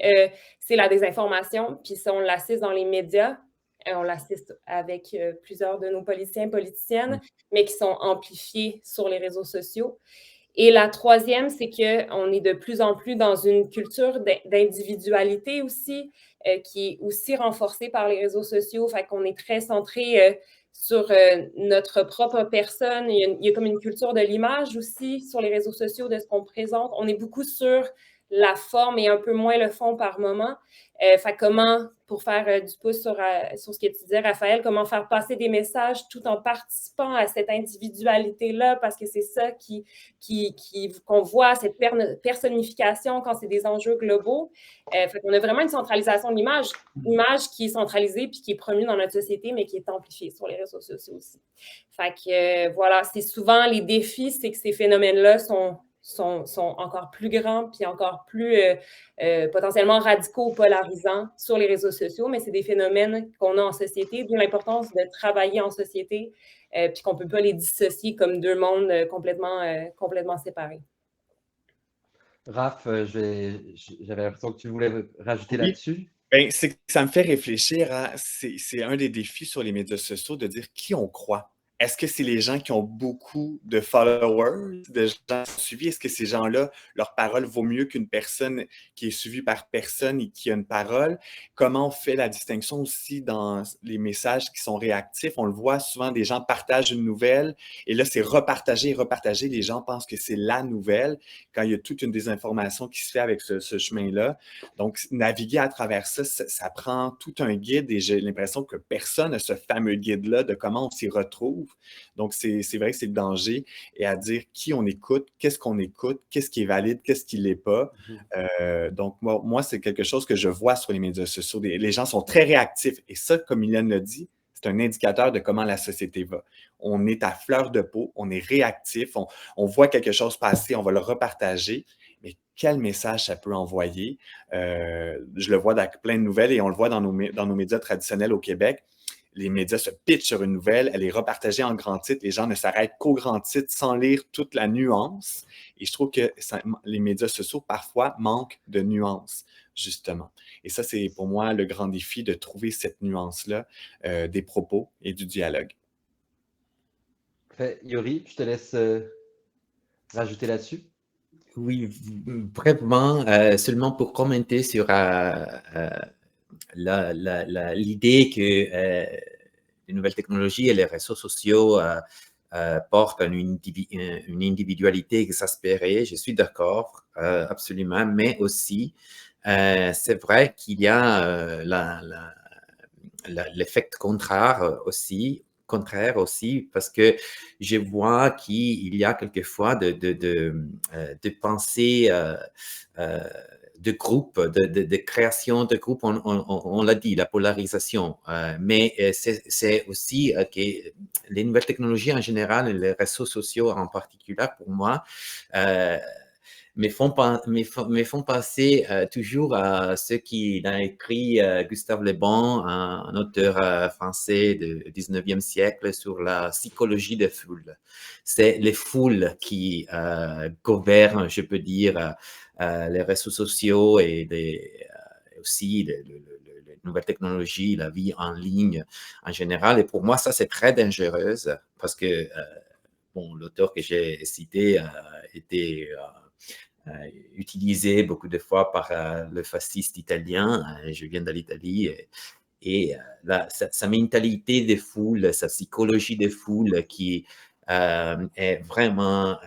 la désinformation, puis ça, on l'assiste dans les médias. On l'assiste avec plusieurs de nos politiciennes, mais qui sont amplifiées sur les réseaux sociaux. Et la troisième, c'est qu'on est de plus en plus dans une culture d'individualité aussi, qui est aussi renforcée par les réseaux sociaux. Fait qu'on est très centré sur notre propre personne. Il y a comme une culture de l'image aussi sur les réseaux sociaux, de ce qu'on présente. On est beaucoup sur la forme et un peu moins le fond par moment. Fait comment, pour faire du pouce sur ce que tu disais, Raphaël, comment faire passer des messages tout en participant à cette individualité-là, parce que c'est ça qu'on voit, cette personnification quand c'est des enjeux globaux. Fait qu'on a vraiment une centralisation de l'image qui est centralisée puis qui est promue dans notre société, mais qui est amplifiée sur les réseaux sociaux aussi. Fait que voilà, c'est souvent les défis, c'est que ces phénomènes-là sont encore plus grands puis encore plus potentiellement radicaux ou polarisants sur les réseaux sociaux, mais c'est des phénomènes qu'on a en société, d'où l'importance de travailler en société puis qu'on ne peut pas les dissocier comme deux mondes complètement séparés. Raph, j'avais l'impression que tu voulais rajouter là-dessus. Ben, ça me fait réfléchir c'est un des défis sur les médias sociaux de dire qui on croit. Est-ce que c'est les gens qui ont beaucoup de followers, de gens suivis? Est-ce que ces gens-là, leur parole vaut mieux qu'une personne qui est suivie par personne et qui a une parole? Comment on fait la distinction aussi dans les messages qui sont réactifs? On le voit souvent, des gens partagent une nouvelle et là, c'est repartager. Les gens pensent que c'est la nouvelle quand il y a toute une désinformation qui se fait avec ce chemin-là. Donc, naviguer à travers ça, ça prend tout un guide et j'ai l'impression que personne n'a ce fameux guide-là de comment on s'y retrouve. Donc, c'est vrai que c'est le danger et à dire qui on écoute, qu'est-ce qui est valide, qu'est-ce qui ne l'est pas. Donc, moi, c'est quelque chose que je vois sur les médias sociaux. Les gens sont très réactifs et ça, comme Mylène l'a dit, c'est un indicateur de comment la société va. On est à fleur de peau, on est réactif, on voit quelque chose passer, on va le repartager. Mais quel message ça peut envoyer. Je le vois dans plein de nouvelles et on le voit dans nos médias traditionnels au Québec. Les médias se pitchent sur une nouvelle, elle est repartagée en grand titre, les gens ne s'arrêtent qu'au grand titre sans lire toute la nuance. Et je trouve que les médias sociaux, parfois, manquent de nuance, justement. Et ça, c'est pour moi le grand défi de trouver cette nuance-là des propos et du dialogue. Yuri, je te laisse rajouter là-dessus. Oui, brièvement, seulement pour commenter sur l'idée que les nouvelles technologies et les réseaux sociaux portent une individualité exaspérée. Je suis d'accord, absolument, mais aussi, c'est vrai qu'il y a l'effet contraire aussi, parce que je vois qu'il y a quelquefois de pensées de groupes, de création de groupes, on l'a dit, la polarisation. Mais c'est aussi que les nouvelles technologies en général, et les réseaux sociaux en particulier, pour moi, me font penser toujours à ce qu'il a écrit Gustave Le Bon, un auteur français du 19e siècle, sur la psychologie des foules. C'est les foules qui gouvernent, je peux dire, les réseaux sociaux et aussi les nouvelles technologies, la vie en ligne en général. Et pour moi, ça, c'est très dangereux parce que l'auteur que j'ai cité était utilisé beaucoup de fois par le fasciste italien. Je viens de l'Italie. Et sa mentalité des foules, sa psychologie des foules qui est vraiment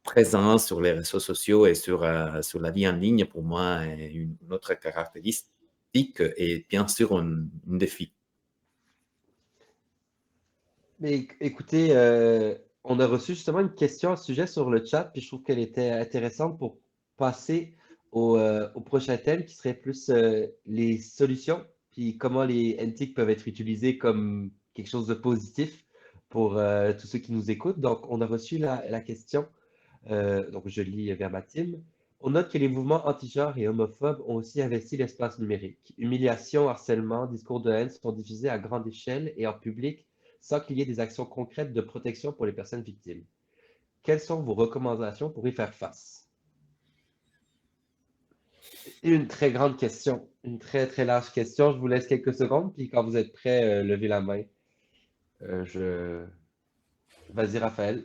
présent sur les réseaux sociaux et sur la vie en ligne, pour moi, est une autre caractéristique et bien sûr un défi. Mais écoutez, on a reçu justement une question à ce sujet sur le chat, puis je trouve qu'elle était intéressante pour passer au prochain thème qui serait plus les solutions, puis comment les NTIC peuvent être utilisés comme quelque chose de positif pour tous ceux qui nous écoutent. Donc, on a reçu la question, donc je lis verbatim. On note que les mouvements anti-genre et homophobes ont aussi investi l'espace numérique. Humiliation, harcèlement, discours de haine sont diffusés à grande échelle et en public sans qu'il y ait des actions concrètes de protection pour les personnes victimes. Quelles sont vos recommandations pour y faire face? Une très grande question, une très très large question. Je vous laisse quelques secondes, puis quand vous êtes prêt, levez la main. Vas-y, Raphaël.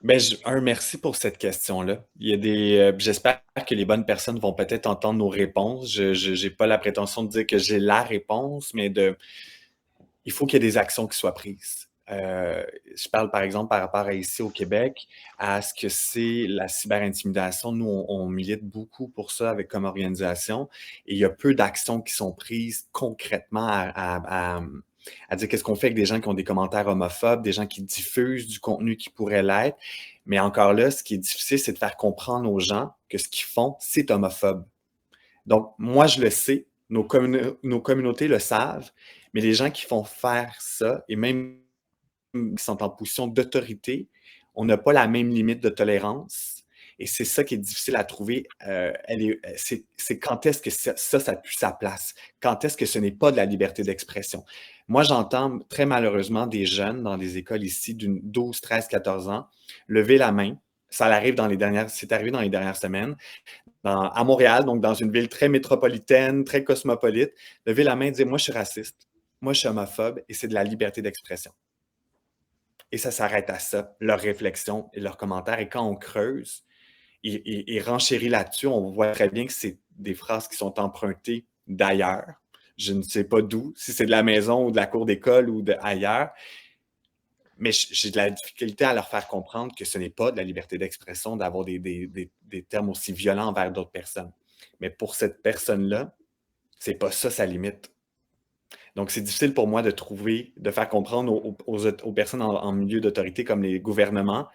Ben, merci pour cette question-là. Il y a j'espère que les bonnes personnes vont peut-être entendre nos réponses. Je n'ai pas la prétention de dire que j'ai la réponse, mais il faut qu'il y ait des actions qui soient prises. Je parle par exemple par rapport à ici au Québec, à ce que c'est la cyberintimidation. Nous, on milite beaucoup pour ça comme organisation et il y a peu d'actions qui sont prises concrètement à dire qu'est-ce qu'on fait avec des gens qui ont des commentaires homophobes, des gens qui diffusent du contenu qui pourrait l'être. Mais encore là, ce qui est difficile, c'est de faire comprendre aux gens que ce qu'ils font, c'est homophobe. Donc, moi, je le sais, nos communautés le savent, mais les gens qui font faire ça, et même qui sont en position d'autorité, on n'a pas la même limite de tolérance. Et c'est ça qui est difficile à trouver. C'est quand est-ce que ça pue sa place? Quand est-ce que ce n'est pas de la liberté d'expression? Moi, j'entends très malheureusement des jeunes dans des écoles ici d'une 12, 13, 14 ans lever la main. C'est arrivé dans les dernières semaines. À Montréal, donc dans une ville très métropolitaine, très cosmopolite, lever la main et dire « Moi, je suis raciste, moi, je suis homophobe et c'est de la liberté d'expression. » Et ça s'arrête à ça, leurs réflexions et leurs commentaires. Et quand on creuse et renchérit là-dessus, on voit très bien que c'est des phrases qui sont empruntées d'ailleurs. Je ne sais pas d'où, si c'est de la maison ou de la cour d'école ou d'ailleurs, mais j'ai de la difficulté à leur faire comprendre que ce n'est pas de la liberté d'expression d'avoir des termes aussi violents envers d'autres personnes. Mais pour cette personne-là, c'est pas ça sa limite. Donc, c'est difficile pour moi de faire comprendre aux personnes en milieu d'autorité comme les gouvernements,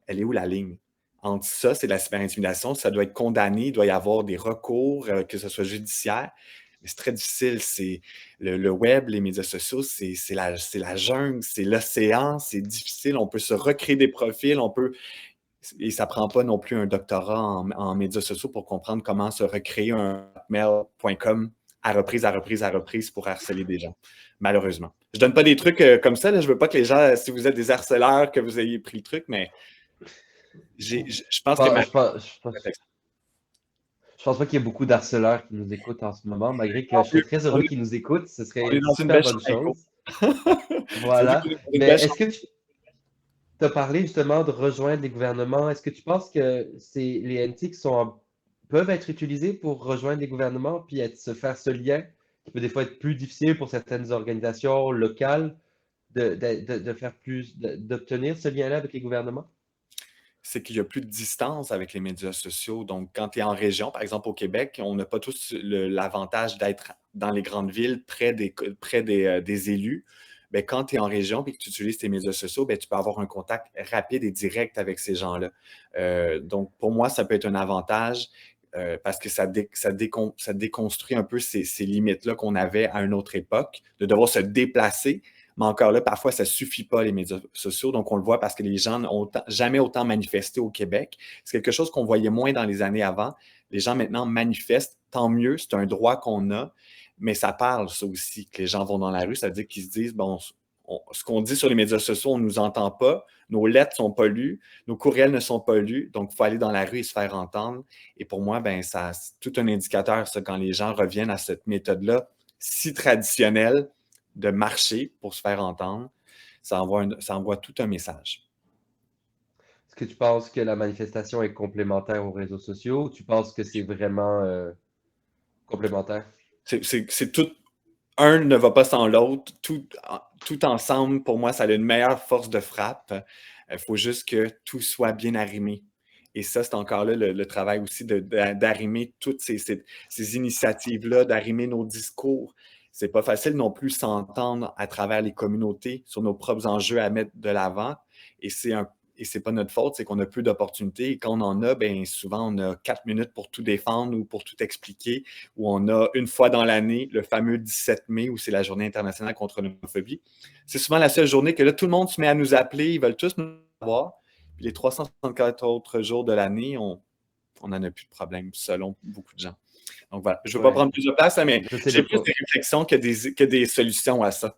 elle est où la ligne? Entre ça, c'est de la cyberintimidation, ça doit être condamné, il doit y avoir des recours, que ce soit judiciaire, mais c'est très difficile. C'est le web, les médias sociaux, c'est la jungle, c'est l'océan, c'est difficile. On peut se recréer des profils, on peut Et ça ne prend pas non plus un doctorat en médias sociaux pour comprendre comment se recréer un mail.com à reprise pour harceler des gens, malheureusement. Je ne donne pas des trucs comme ça. Là. Je ne veux pas que les gens, si vous êtes des harceleurs, que vous ayez pris le truc, mais je pense que Je pense pas qu'il y ait beaucoup d'harceleurs qui nous écoutent en ce moment, malgré que je serais très heureux qu'ils nous écoutent. Ce serait on est une dans une super belle bonne chambre. chose. Voilà. Mais est-ce que tu as parlé justement de rejoindre les gouvernements? Est-ce que tu penses que les NTIC peuvent être utilisés pour rejoindre les gouvernements puis se faire ce lien qui peut des fois être plus difficile pour certaines organisations locales de faire d'obtenir ce lien-là avec les gouvernements? C'est qu'il y a plus de distance avec les médias sociaux. Donc, quand tu es en région, par exemple au Québec, on n'a pas tous l'avantage d'être dans les grandes villes près des élus. Bien, quand tu es en région et que tu utilises tes médias sociaux, bien, tu peux avoir un contact rapide et direct avec ces gens-là. Donc, pour moi, ça peut être un avantage parce que ça déconstruit un peu ces limites-là qu'on avait à une autre époque, de devoir se déplacer. Mais encore là, parfois, ça ne suffit pas, les médias sociaux. Donc, on le voit parce que les gens n'ont jamais autant manifesté au Québec. C'est quelque chose qu'on voyait moins dans les années avant. Les gens maintenant manifestent, tant mieux, c'est un droit qu'on a. Mais ça parle, ça aussi, que les gens vont dans la rue. Ça veut dire qu'ils se disent, bon, ce qu'on dit sur les médias sociaux, on ne nous entend pas. Nos lettres ne sont pas lues. Nos courriels ne sont pas lus. Donc, il faut aller dans la rue et se faire entendre. Et pour moi, ben, c'est tout un indicateur, ça, quand les gens reviennent à cette méthode-là, si traditionnelle, de marcher pour se faire entendre, ça envoie tout un message. Est-ce que tu penses que la manifestation est complémentaire aux réseaux sociaux ou tu penses que c'est vraiment complémentaire? C'est tout. Un ne va pas sans l'autre. Tout ensemble, pour moi, ça a une meilleure force de frappe. Il faut juste que tout soit bien arrimé. Et ça, c'est encore là le travail aussi d'arrimer toutes ces initiatives-là, d'arrimer nos discours. C'est pas facile non plus s'entendre à travers les communautés sur nos propres enjeux à mettre de l'avant. Et c'est pas notre faute, c'est qu'on a peu d'opportunités. Et quand on en a, bien souvent, on a 4 minutes pour tout défendre ou pour tout expliquer, où on a une fois dans l'année le fameux 17 mai, où c'est la Journée internationale contre l'homophobie. C'est souvent la seule journée que là, tout le monde se met à nous appeler, ils veulent tous nous voir. Puis les 364 autres jours de l'année, on n'en a plus de problème, selon beaucoup de gens. Donc voilà, je ne veux pas prendre plus de place, mais j'ai plus des réflexions que des solutions à ça.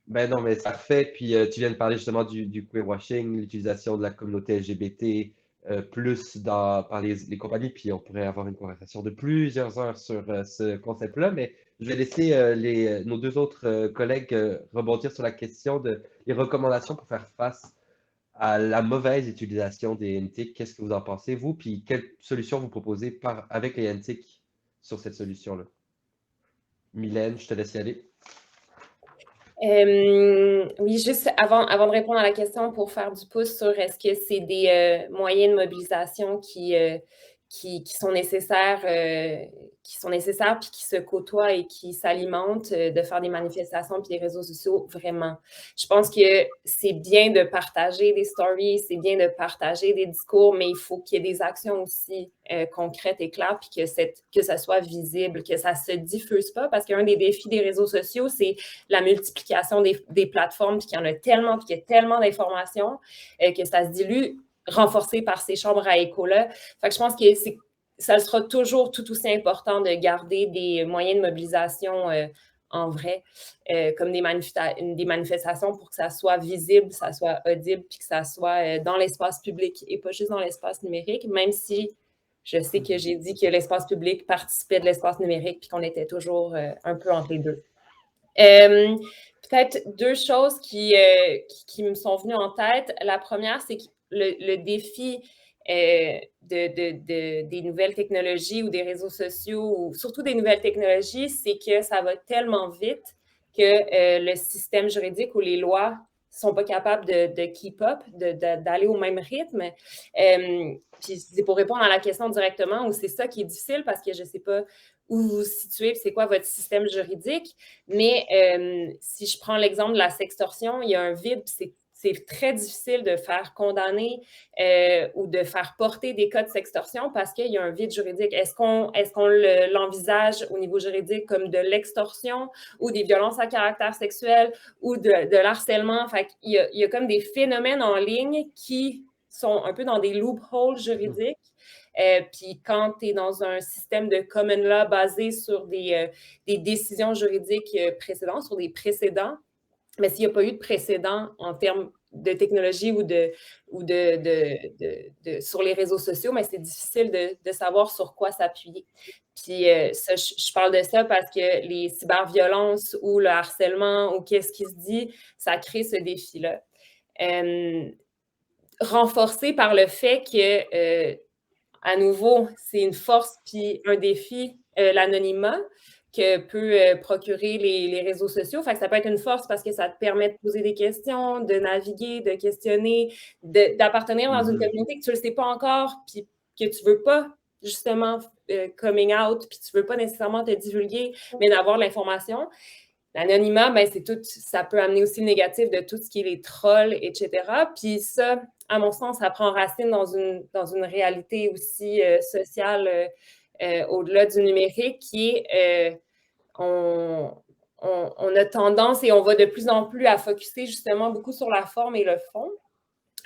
Ben non, mais c'est parfait. Puis tu viens de parler justement du queerwashing, l'utilisation de la communauté LGBT plus par les compagnies. Puis on pourrait avoir une conversation de plusieurs heures sur ce concept-là. Mais je vais laisser nos deux autres collègues rebondir sur la question des recommandations pour faire face à la mauvaise utilisation des NTIC. Qu'est-ce que vous en pensez, vous? Puis quelle solution vous proposez avec les NTIC sur cette solution-là? Mylène, je te laisse y aller. Oui, juste avant de répondre à la question, pour faire du pouce sur est-ce que c'est des moyens de mobilisation qui sont nécessaires puis qui se côtoient et qui s'alimentent, de faire des manifestations puis des réseaux sociaux, vraiment. Je pense que c'est bien de partager des stories, c'est bien de partager des discours, mais il faut qu'il y ait des actions aussi concrètes et claires, puis que ça soit visible, que ça se diffuse pas, parce qu'un des défis des réseaux sociaux, c'est la multiplication des plateformes, puis qu'il y en a tellement, puis qu'il y a tellement d'informations que ça se dilue, renforcé par ces chambres à écho-là. Fait que je pense que ça sera toujours tout aussi important de garder des moyens de mobilisation en vrai, comme des manifestations pour que ça soit visible, ça soit audible, puis que ça soit dans l'espace public et pas juste dans l'espace numérique, même si je sais que j'ai dit que l'espace public participait de l'espace numérique puis qu'on était toujours un peu entre les deux. Peut-être deux choses qui me sont venues en tête. La première, c'est que le défi des nouvelles technologies ou des réseaux sociaux, ou surtout des nouvelles technologies, c'est que ça va tellement vite que le système juridique ou les lois ne sont pas capables de keep up, d'aller au même rythme. Puis c'est pour répondre à la question directement, où c'est ça qui est difficile parce que je ne sais pas où vous vous situez, c'est quoi votre système juridique. Mais si je prends l'exemple de la sextorsion, il y a un vide, c'est très difficile de faire condamner ou de faire porter des cas de sextorsion parce qu'il y a un vide juridique. Est-ce qu'on l'envisage au niveau juridique comme de l'extorsion ou des violences à caractère sexuel ou de l'harcèlement? Fait qu'il y a comme des phénomènes en ligne qui sont un peu dans des loopholes juridiques. Puis quand tu es dans un système de common law basé sur des décisions juridiques précédentes, sur des précédents, mais s'il n'y a pas eu de précédent en termes de technologie ou sur les réseaux sociaux, mais c'est difficile de savoir sur quoi s'appuyer. Puis ça, je parle de ça parce que les cyberviolences ou le harcèlement ou qu'est-ce qui se dit, ça crée ce défi-là. Renforcé par le fait que, à nouveau, c'est une force puis un défi, l'anonymat que peut procurer les réseaux sociaux. Fait que ça peut être une force parce que ça te permet de poser des questions, de naviguer, de questionner, d'appartenir dans une communauté que tu ne le sais pas encore, puis que tu ne veux pas justement coming out, puis tu ne veux pas nécessairement te divulguer, mais d'avoir l'information. L'anonymat, ben, c'est tout, ça peut amener aussi le négatif de tout ce qui est les trolls, etc. Puis ça, à mon sens, ça prend racine dans une réalité aussi sociale au-delà du numérique qui est on a tendance et on va de plus en plus à focusser justement beaucoup sur la forme et le fond.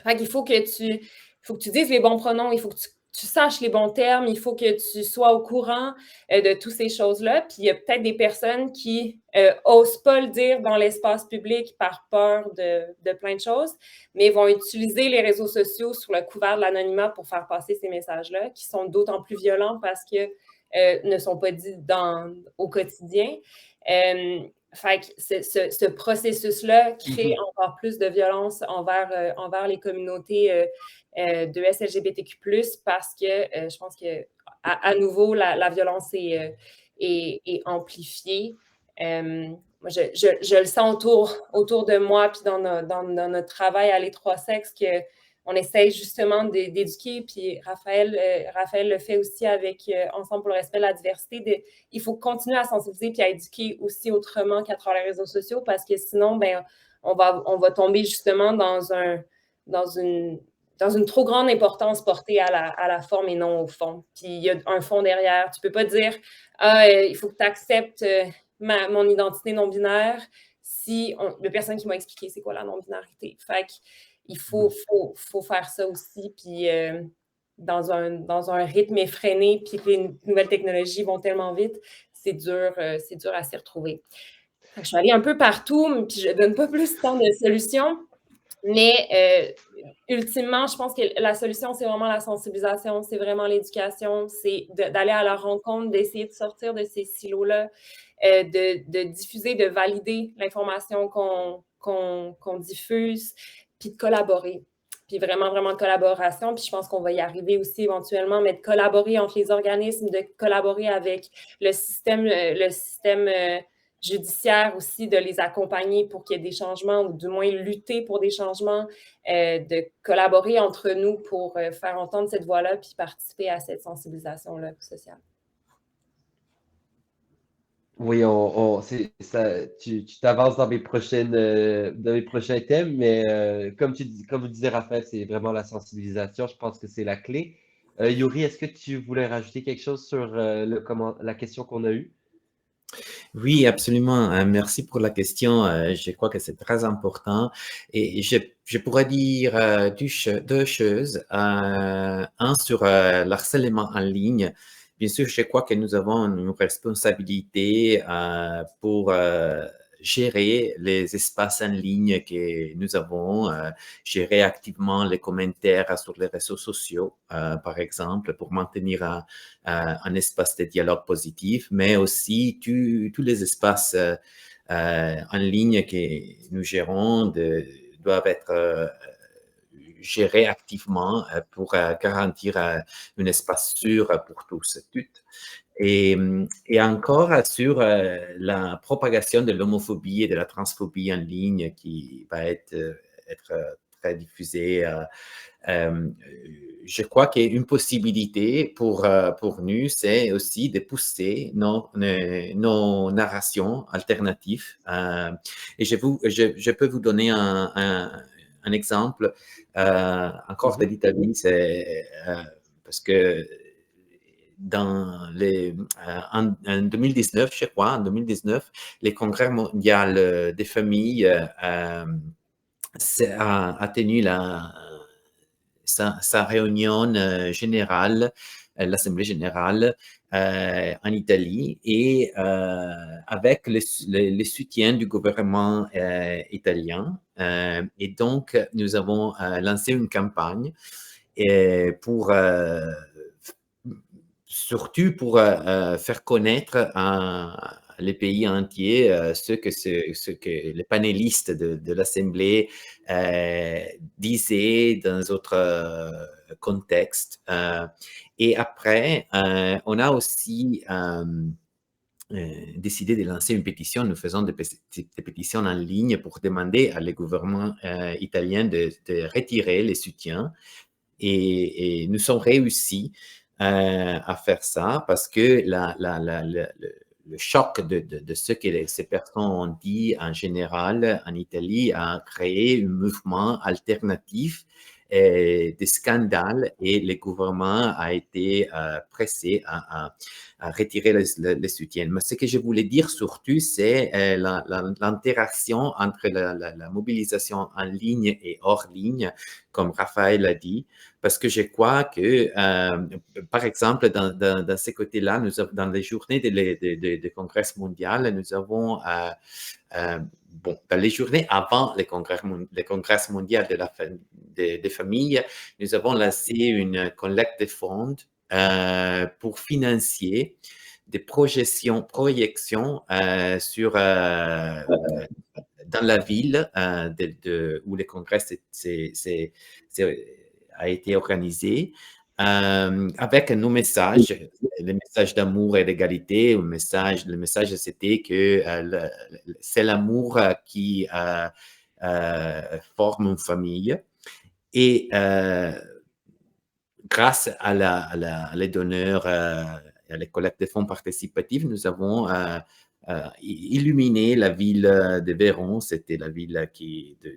Fait qu'il faut que tu dises les bons pronoms, il faut que tu saches les bons termes, il faut que tu sois au courant de toutes ces choses-là. Puis il y a peut-être des personnes qui n'osent pas le dire dans l'espace public par peur de plein de choses, mais vont utiliser les réseaux sociaux sous le couvert de l'anonymat pour faire passer ces messages-là, qui sont d'autant plus violents parce que ne sont pas dits au quotidien. Fait que ce processus-là crée encore plus de violence envers les communautés de SLGBTQ+, parce que je pense que à nouveau, la violence est amplifiée. Moi, je le sens autour de moi, puis dans notre travail à l'Étroit Sexe, qu'on essaye justement d'éduquer, puis Raphaël le fait aussi avec Ensemble pour le respect de la diversité. Il faut continuer à sensibiliser puis à éduquer aussi autrement qu'à travers les réseaux sociaux, parce que sinon, ben, on va tomber justement dans une trop grande importance portée à la forme et non au fond. Puis il y a un fond derrière. Tu ne peux pas dire « Ah, il faut que tu acceptes mon identité non-binaire » si la personne qui m'a expliqué c'est quoi la non-binarité. Fait qu'il faut faire ça aussi, puis dans un rythme effréné, puis que les nouvelles technologies vont tellement vite, c'est dur à s'y retrouver. Je suis allée un peu partout, puis je ne donne pas plus de temps de solutions, mais ultimement, je pense que la solution, c'est vraiment la sensibilisation, c'est vraiment l'éducation, c'est d'aller à leur rencontre, d'essayer de sortir de ces silos-là, de diffuser, de valider l'information qu'on diffuse, puis de collaborer. Puis vraiment, vraiment de collaboration. Puis je pense qu'on va y arriver aussi éventuellement, mais de collaborer entre les organismes, de collaborer avec le système judiciaire aussi, de les accompagner pour qu'il y ait des changements ou du moins lutter pour des changements, de collaborer entre nous pour faire entendre cette voix-là puis participer à cette sensibilisation-là sociale. Oui, tu t'avances dans mes prochains thèmes, mais comme vous disait Raphaël, c'est vraiment la sensibilisation. Je pense que c'est la clé. Yuri, est-ce que tu voulais rajouter quelque chose sur la question qu'on a eue? Oui, absolument. Merci pour la question. Je crois que c'est très important. Et je pourrais dire deux choses. Un sur l'harcèlement en ligne. Bien sûr, je crois que nous avons une responsabilité pour gérer les espaces en ligne que nous avons, gérer activement les commentaires sur les réseaux sociaux, par exemple, pour maintenir un espace de dialogue positif, mais aussi tous les espaces en ligne que nous gérons doivent être gérés activement pour garantir un espace sûr pour tous et toutes. Et encore sur la propagation de l'homophobie et de la transphobie en ligne qui va être très diffusée. Je crois qu'une possibilité pour nous, c'est aussi de pousser nos narrations alternatives. Et je peux vous donner un exemple encore de l'Italie, c'est parce que en 2019, je crois, en 2019, le Congrès mondial des familles a tenu sa réunion générale, l'Assemblée générale en Italie, et avec le soutien du gouvernement italien. Et donc, nous avons lancé une campagne surtout pour faire connaître à les pays entiers ce que les panélistes de l'Assemblée disaient dans d'autres contextes. Et après, on a aussi décidé de lancer une pétition. Nous faisons des pétitions en ligne pour demander à les gouvernements italiens de retirer les soutiens. Et nous sommes réussis à faire ça parce que le choc de ce que ces personnes ont dit en général en Italie a créé un mouvement alternatif des scandales, et le gouvernement a été pressé à retirer les soutiens. Mais ce que je voulais dire surtout, c'est l'interaction entre la mobilisation en ligne et hors ligne, comme Raphaël a dit, parce que je crois que, par exemple, dans ces côtés-là, dans les journées de Congrès mondial, nous avons, dans les journées avant le Congrès mondial des familles, nous avons lancé une collecte de fonds pour financer des projections sur dans la ville où le congrès a été organisé, avec nos messages, le message d'amour et d'égalité. Le message c'était que c'est l'amour qui forme une famille. Et grâce à les donneurs, à les collectes de fonds participatifs, nous avons illuminé la ville de Vérone. C'était la ville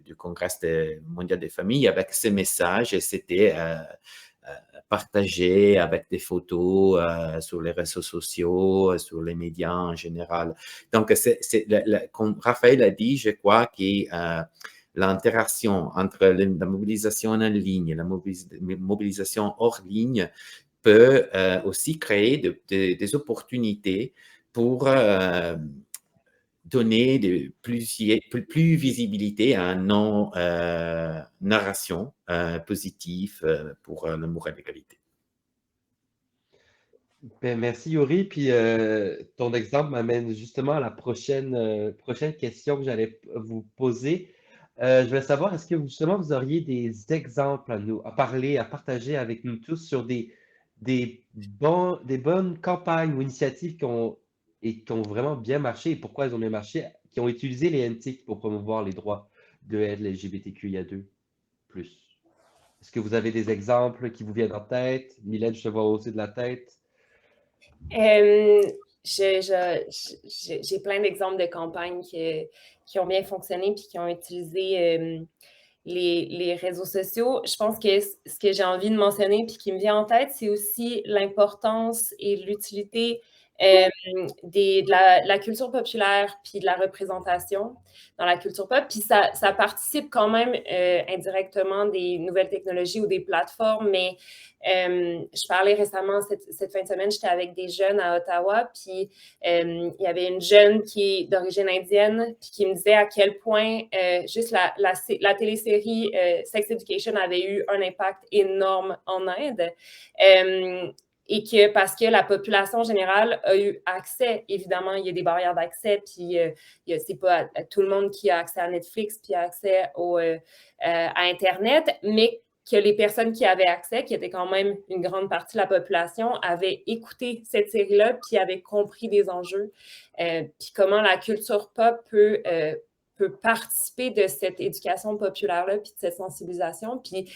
du Congrès mondial des familles, avec ces messages, et c'était partagé avec des photos sur les réseaux sociaux, sur les médias en général. Donc, comme Raphaël a dit, je crois que l'interaction entre la mobilisation en ligne et la mobilisation hors ligne peut aussi créer des opportunités pour donner plus visibilité à nos narrations positives pour l'amour et l'égalité. Ben, merci Yuri. Puis ton exemple m'amène justement à la prochaine question que j'allais vous poser. Je voulais savoir, est-ce que justement vous auriez des exemples à parler, à partager avec nous tous sur des bonnes campagnes ou initiatives qui ont vraiment bien marché, et pourquoi elles ont bien marché, qui ont utilisé les NTIC pour promouvoir les droits de LGBTQIA2+. Est-ce que vous avez des exemples qui vous viennent en tête? Mylène, je te vois hausser de la tête. J'ai plein d'exemples de campagnes qui ont bien fonctionné puis qui ont utilisé les réseaux sociaux. Je pense que ce que j'ai envie de mentionner puis qui me vient en tête, c'est aussi l'importance et l'utilité de la culture populaire puis de la représentation dans la culture pop. Puis ça participe quand même indirectement des nouvelles technologies ou des plateformes, mais je parlais récemment, cette fin de semaine, j'étais avec des jeunes à Ottawa, puis il y avait une jeune qui est d'origine indienne, puis qui me disait à quel point juste la télésérie Sex Education avait eu un impact énorme en Inde. Et que parce que la population générale a eu accès, évidemment, il y a des barrières d'accès, puis c'est pas tout le monde qui a accès à Netflix, puis a accès à Internet, mais que les personnes qui avaient accès, qui étaient quand même une grande partie de la population, avaient écouté cette série-là, puis avaient compris des enjeux, puis comment la culture pop peut participer de cette éducation populaire-là, puis de cette sensibilisation, puis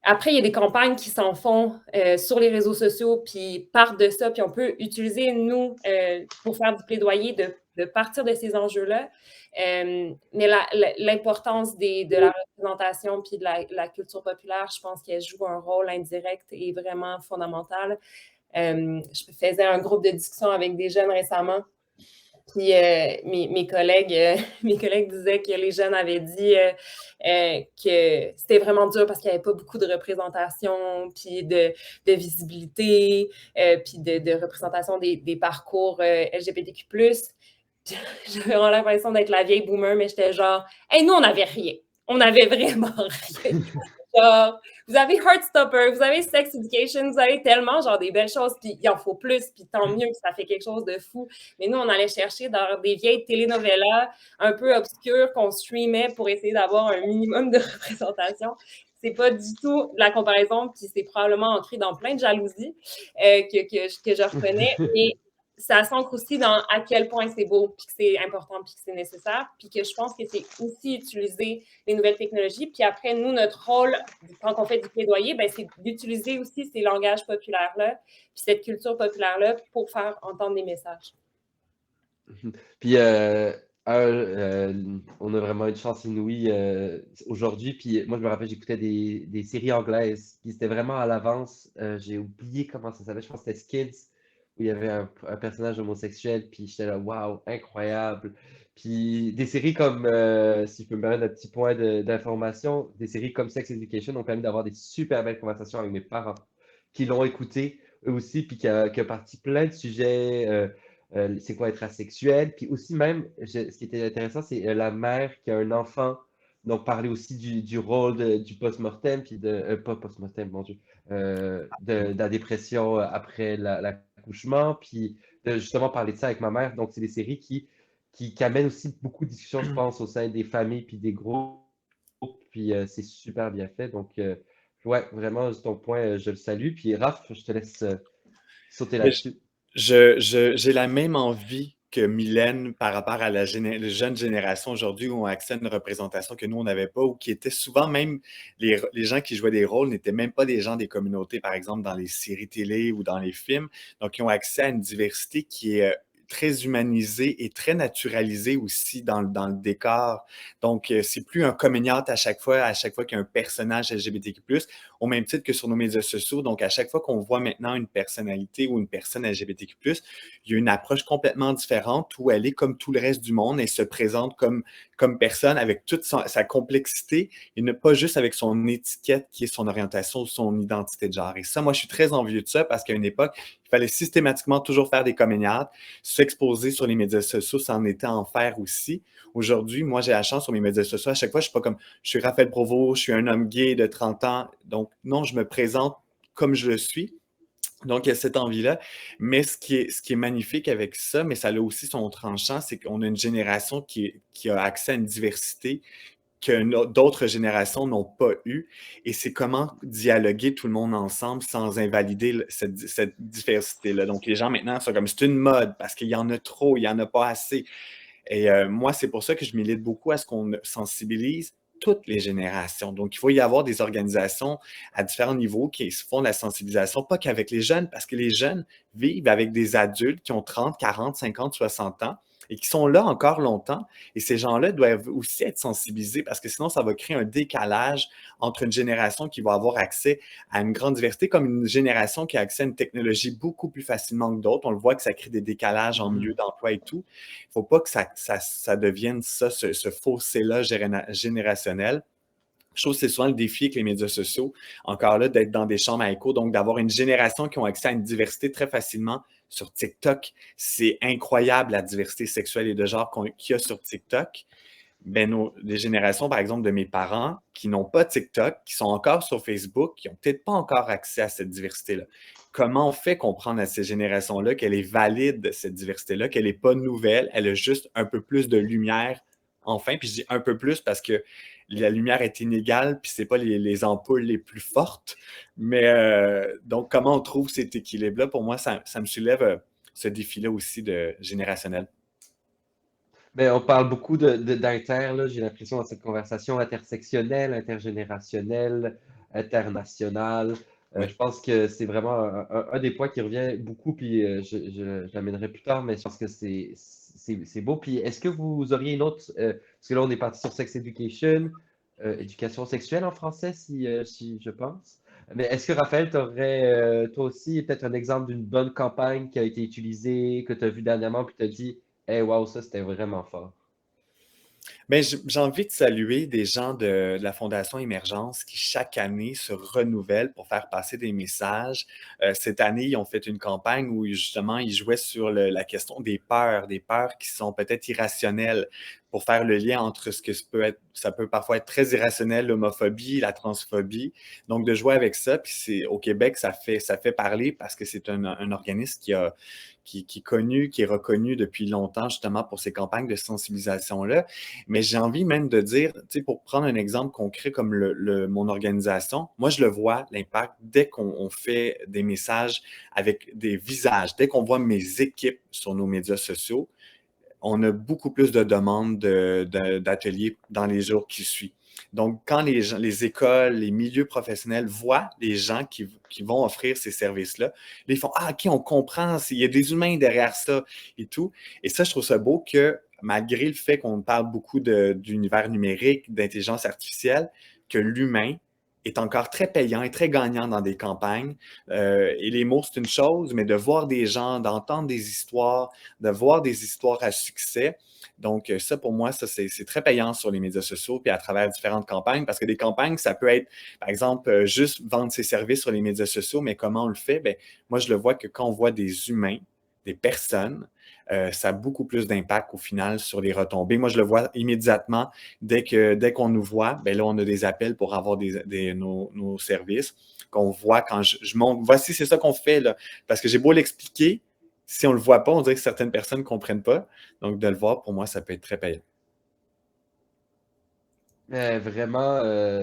après, il y a des campagnes qui s'en font sur les réseaux sociaux, puis partent de ça, puis on peut utiliser, nous, pour faire du plaidoyer, de de partir de ces enjeux-là. Mais l'importance de la représentation puis de la culture populaire, je pense qu'elle joue un rôle indirect et vraiment fondamental. Je faisais un groupe de discussion avec des jeunes récemment. Puis mes collègues disaient que les jeunes avaient dit que c'était vraiment dur parce qu'il n'y avait pas beaucoup de représentation, puis de visibilité, puis de représentation des parcours LGBTQ+. J'avais vraiment l'impression d'être la vieille boomer, mais j'étais genre, hey, nous, on n'avait rien. On n'avait vraiment rien. Genre, vous avez Heartstopper, vous avez Sex Education, vous avez tellement genre des belles choses, puis il en faut plus, puis tant mieux, ça fait quelque chose de fou. Mais nous, on allait chercher dans des vieilles telenovelas un peu obscures qu'on streamait pour essayer d'avoir un minimum de représentation. C'est pas du tout la comparaison, puis c'est probablement ancré dans plein de jalousie que je reconnais. Et ça s'ancre aussi dans à quel point c'est beau, puis que c'est important, puis que c'est nécessaire, puis que je pense que c'est aussi utiliser les nouvelles technologies. Puis après, nous, notre rôle, quand on fait du plaidoyer, ben, c'est d'utiliser aussi ces langages populaires-là, puis cette culture populaire-là pour faire entendre des messages. Puis, on a vraiment une chance inouïe aujourd'hui. Puis, moi, je me rappelle, j'écoutais des séries anglaises. Puis, c'était vraiment à l'avance. J'ai oublié comment ça s'appelait. Je pense que c'était Skids, où il y avait un personnage homosexuel. Puis, j'étais là, waouh, incroyable. Puis, des séries comme, si je peux me permettre un petit point d'information, des séries comme Sex Education ont permis d'avoir des super belles conversations avec mes parents qui l'ont écouté eux aussi, puis qui a parti plein de sujets. C'est quoi être asexuel. Puis aussi même, ce qui était intéressant, c'est la mère qui a un enfant, donc parler aussi du rôle du post-mortem, puis pas post-mortem, mon Dieu, de la dépression après l'accouchement, puis de justement parler de ça avec ma mère. Donc c'est des séries qui amènent aussi beaucoup de discussions, je pense, au sein des familles, puis des groupes, puis c'est super bien fait. Donc, ouais, vraiment, ton point, je le salue. Puis Raph, je te laisse sauter Mais là-dessus. j'ai la même envie que Mylène par rapport à les jeunes générations aujourd'hui qui ont accès à une représentation que nous, on n'avait pas, ou qui étaient souvent même, les gens qui jouaient des rôles n'étaient même pas des gens des communautés, par exemple, dans les séries télé ou dans les films. Donc, ils ont accès à une diversité qui est très humanisée et très naturalisée aussi dans le décor. Donc, c'est plus un coming out à chaque fois qu'il y a un personnage LGBTQ+, au même titre que sur nos médias sociaux. Donc, à chaque fois qu'on voit maintenant une personnalité ou une personne LGBTQ+, il y a une approche complètement différente où elle est comme tout le reste du monde et se présente comme personne avec toute sa complexité et ne pas juste avec son étiquette qui est son orientation ou son identité de genre. Et ça, moi, je suis très envieux de ça parce qu'à une époque, il fallait systématiquement toujours faire des coming out. S'exposer sur les médias sociaux, ça en était en faire aussi. Aujourd'hui, moi, j'ai la chance sur mes médias sociaux. À chaque fois, je suis pas comme, je suis Raphaël Provost, je suis un homme gay de 30 ans. Donc, non, je me présente comme je le suis. Donc, il y a cette envie-là. Mais ce qui est magnifique avec ça, mais ça a aussi son tranchant, c'est qu'on a une génération qui a accès à une diversité que d'autres générations n'ont pas eu. Et c'est comment dialoguer tout le monde ensemble sans invalider cette diversité-là. Donc, les gens maintenant sont comme, c'est une mode parce qu'il y en a trop, il n'y en a pas assez. Et moi, c'est pour ça que je milite beaucoup à ce qu'on sensibilise toutes les générations. Donc, il faut y avoir des organisations à différents niveaux qui se font de la sensibilisation, pas qu'avec les jeunes, parce que les jeunes vivent avec des adultes qui ont 30, 40, 50, 60 ans et qui sont là encore longtemps. Et ces gens-là doivent aussi être sensibilisés parce que sinon, ça va créer un décalage entre une génération qui va avoir accès à une grande diversité comme une génération qui a accès à une technologie beaucoup plus facilement que d'autres. On le voit que ça crée des décalages en milieu d'emploi et tout. Il ne faut pas que ça devienne ça, ce fossé-là générationnel. Je trouve que c'est souvent le défi avec les médias sociaux, encore là, d'être dans des chambres à écho, donc d'avoir une génération qui ont accès à une diversité très facilement sur TikTok. C'est incroyable la diversité sexuelle et de genre qu'il y a sur TikTok. Ben, les générations, par exemple, de mes parents qui n'ont pas TikTok, qui sont encore sur Facebook, qui n'ont peut-être pas encore accès à cette diversité-là. Comment on fait comprendre à ces générations-là qu'elle est valide, cette diversité-là, qu'elle n'est pas nouvelle, elle a juste un peu plus de lumière, enfin. Puis je dis un peu plus parce que la lumière est inégale, puis c'est pas les ampoules les plus fortes. Mais donc, comment on trouve cet équilibre-là? Pour moi, ça me soulève ce défi-là aussi de générationnel. Mais on parle beaucoup d'inter, là, j'ai l'impression, dans cette conversation intersectionnelle, intergénérationnelle, internationale. Oui. Je pense que c'est vraiment un des points qui revient beaucoup, puis je l'amènerai plus tard, mais je pense que c'est beau. Puis est-ce que vous auriez une autre, parce que là on est parti sur sex education, éducation sexuelle en français, si je pense. Mais est-ce que Raphaël, tu aurais toi aussi peut-être un exemple d'une bonne campagne qui a été utilisée, que tu as vu dernièrement, puis tu as dit, hey, wow, ça c'était vraiment fort. Ben, j'ai envie de saluer des gens de la Fondation Émergence qui, chaque année, se renouvellent pour faire passer des messages. Cette année, ils ont fait une campagne où, justement, ils jouaient sur la question des peurs qui sont peut-être irrationnelles, pour faire le lien entre ce que ça peut parfois être très irrationnel, l'homophobie, la transphobie. Donc, de jouer avec ça, puis au Québec, ça fait parler parce que c'est un organisme qui est connu, qui est reconnu depuis longtemps, justement, pour ces campagnes de sensibilisation-là. Mais j'ai envie même de dire, tu sais, pour prendre un exemple concret comme mon organisation, moi, je le vois, l'impact, dès qu'on fait des messages avec des visages, dès qu'on voit mes équipes sur nos médias sociaux, on a beaucoup plus de demandes d'ateliers dans les jours qui suivent. Donc, quand les écoles, les milieux professionnels voient les gens qui vont offrir ces services-là, ils font Ah, OK, on comprend, il y a des humains derrière ça et tout. Et ça, je trouve ça beau que malgré le fait qu'on parle beaucoup d'univers numérique, d'intelligence artificielle, que l'humain est encore très payant et très gagnant dans des campagnes. Et les mots, c'est une chose, mais de voir des gens, d'entendre des histoires, de voir des histoires à succès. Donc, ça, pour moi, ça, c'est très payant sur les médias sociaux puis à travers différentes campagnes, parce que des campagnes, ça peut être, par exemple, juste vendre ses services sur les médias sociaux, mais comment on le fait? Bien, moi, je le vois que quand on voit des humains, des personnes, ça a beaucoup plus d'impact au final sur les retombées. Moi, je le vois immédiatement dès qu'on nous voit, bien là, on a des appels pour avoir nos services, qu'on voit quand je montre. Voici, c'est ça qu'on fait, là. Parce que j'ai beau l'expliquer, si on ne le voit pas, on dirait que certaines personnes ne comprennent pas. Donc, de le voir, pour moi, ça peut être très payant. Vraiment,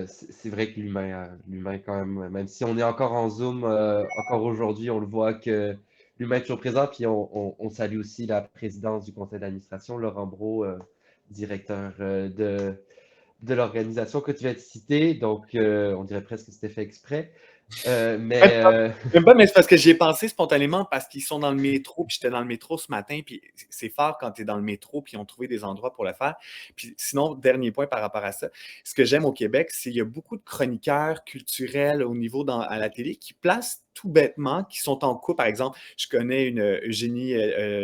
c'est vrai que l'humain quand même, même si on est encore en Zoom, encore aujourd'hui, on le voit que l'humain est toujours présent. Puis on salue aussi la présidence du conseil d'administration, Laurent Brault, directeur de l'organisation que tu viens de citer. Donc, on dirait presque que c'était fait exprès. Euh, Même mais pas, euh, même pas, mais c'est parce que j'y ai pensé spontanément parce qu'ils sont dans le métro, puis j'étais dans le métro ce matin, puis c'est fort quand tu es dans le métro, puis ils ont trouvé des endroits pour le faire. Puis sinon, dernier point par rapport à ça, ce que j'aime au Québec, c'est qu'il y a beaucoup de chroniqueurs culturels au niveau à la télé qui placent tout bêtement, qui sont en couple. Par exemple, je connais une Eugénie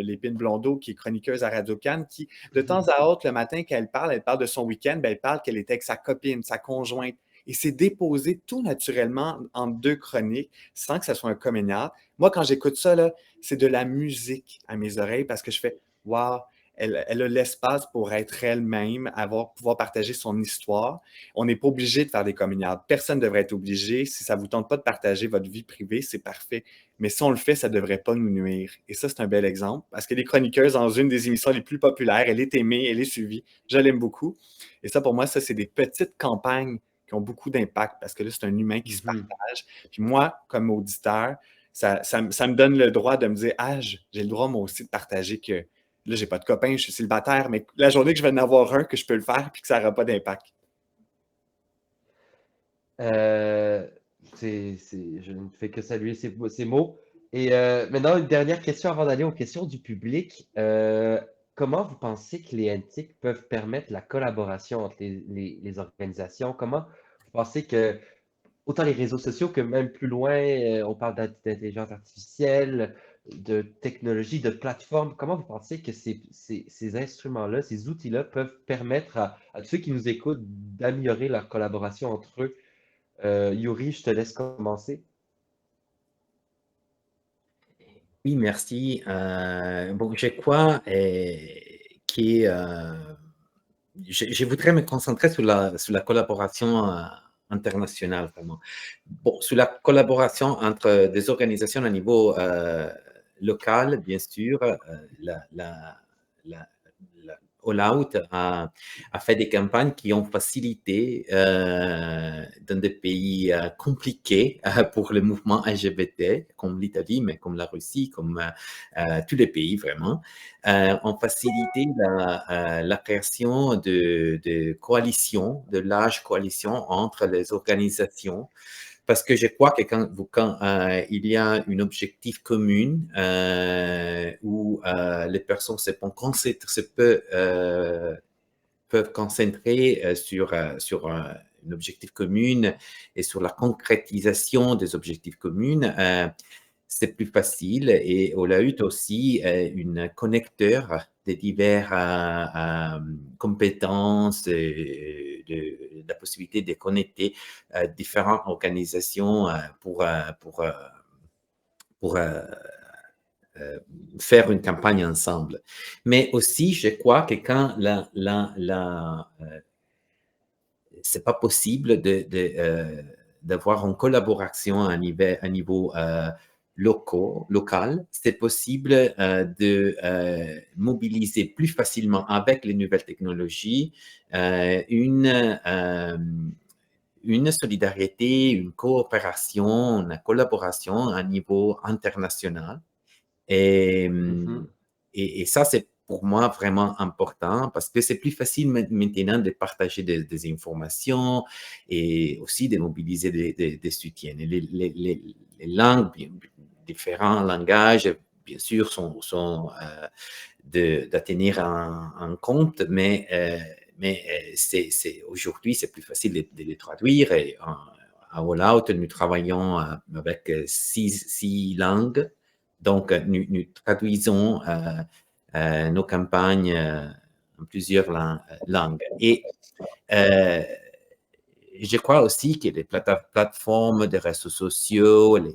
Lépine-Blondeau qui est chroniqueuse à Radio-Can, qui, de temps à autre, le matin, quand elle parle de son week-end, ben, elle parle qu'elle était avec sa copine, sa conjointe. Et c'est déposé tout naturellement en deux chroniques sans que ça soit un comédial. Moi, quand j'écoute ça, là, c'est de la musique à mes oreilles parce que je fais Waouh, elle a l'espace pour être elle-même, pouvoir partager son histoire. On n'est pas obligé de faire des comédiales. Personne ne devrait être obligé. Si ça ne vous tente pas de partager votre vie privée, c'est parfait. Mais si on le fait, ça ne devrait pas nous nuire. Et ça, c'est un bel exemple parce que les chroniqueuses, dans une des émissions les plus populaires, elle est aimée, elle est suivie. Je l'aime beaucoup. Et ça, pour moi, ça, c'est des petites campagnes qui ont beaucoup d'impact parce que là, c'est un humain qui se mhm. partage. Puis moi, comme auditeur, ça me donne le droit de me dire, ah, j'ai le droit moi aussi de partager que là, j'ai pas de copain, je suis célibataire, mais la journée que je vais en avoir un, que je peux le faire puis que ça n'aura pas d'impact. Euh, je ne fais que saluer ces mots. Et maintenant, une dernière question avant d'aller aux questions du public. Comment vous pensez que les NTIC peuvent permettre la collaboration entre les organisations? Comment vous pensez que, autant les réseaux sociaux que même plus loin, on parle d'intelligence artificielle, de technologie, de plateforme, comment vous pensez que ces instruments-là, ces outils-là peuvent permettre à ceux qui nous écoutent d'améliorer leur collaboration entre eux? Yuri, je te laisse commencer. Oui, merci. Bon, je crois que je voudrais me concentrer sur la collaboration internationale, vraiment. Bon, sur la collaboration entre des organisations à niveau local, bien sûr, la, la, la, la All Out a fait des campagnes qui ont facilité dans des pays compliqués pour le mouvement LGBT, comme l'Italie, mais comme la Russie, comme tous les pays vraiment, ont facilité la création de coalitions, de larges coalitions entre les organisations parce que je crois que quand il y a un objectif commun où les personnes peuvent concentrer sur un objectif commun et sur la concrétisation des objectifs communs, c'est plus facile. Et on a eu aussi un connecteur de diverses compétences, la possibilité de connecter différentes organisations pour faire une campagne ensemble. Mais aussi, je crois que quand c'est pas possible d'avoir une collaboration à niveau local, c'est possible de mobiliser plus facilement avec les nouvelles technologies une solidarité, une coopération, une collaboration à niveau international. Et ça, c'est pour moi vraiment important parce que c'est plus facile maintenant de partager des informations et aussi de mobiliser des soutiens. Les langues, différents langages, bien sûr, sont à tenir en compte, mais aujourd'hui, c'est plus facile de les traduire. Et à All Out, nous travaillons avec 6 langues. Donc, nous traduisons nos campagnes en plusieurs langues. Et je crois aussi que les plateformes de réseaux sociaux, les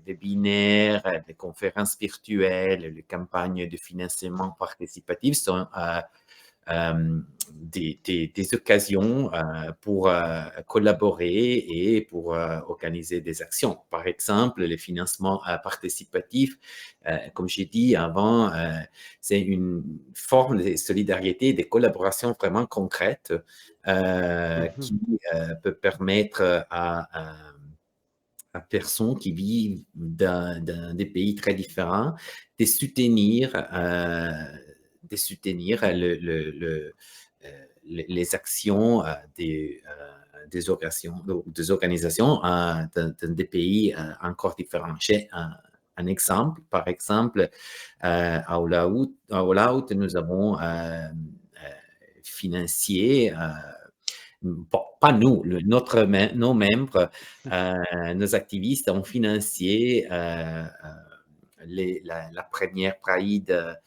webinaires, les conférences virtuelles, les campagnes de financement participatif sont des occasions pour collaborer et pour organiser des actions. Par exemple, les financements participatifs, comme j'ai dit avant, c'est une forme de solidarité et de collaboration vraiment concrète qui peut permettre à personnes qui vivent dans des pays très différents de soutenir les actions des organisations dans des pays encore différents. J'ai un exemple. Par exemple, à All Out, nous avons financé, pas nous, nos membres, nos activistes ont financé la première Pride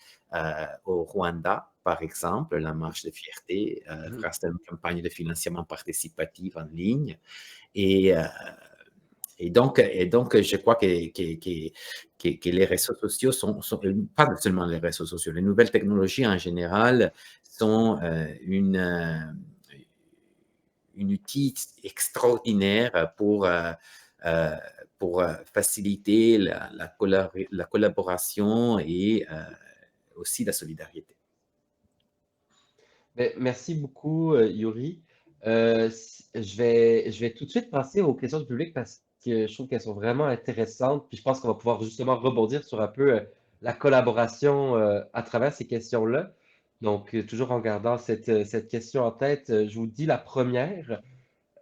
au Rwanda, par exemple, la marche de fierté, grâce à une campagne de financement participatif en ligne. Et donc, je crois que les réseaux sociaux sont pas seulement les réseaux sociaux, les nouvelles technologies en général sont une outil extraordinaire pour faciliter la collaboration et aussi la solidarité. Merci beaucoup, Yuri. Je vais tout de suite passer aux questions du public parce que je trouve qu'elles sont vraiment intéressantes. Puis je pense qu'on va pouvoir justement rebondir sur un peu la collaboration à travers ces questions-là. Donc, toujours en gardant cette question en tête, je vous dis la première.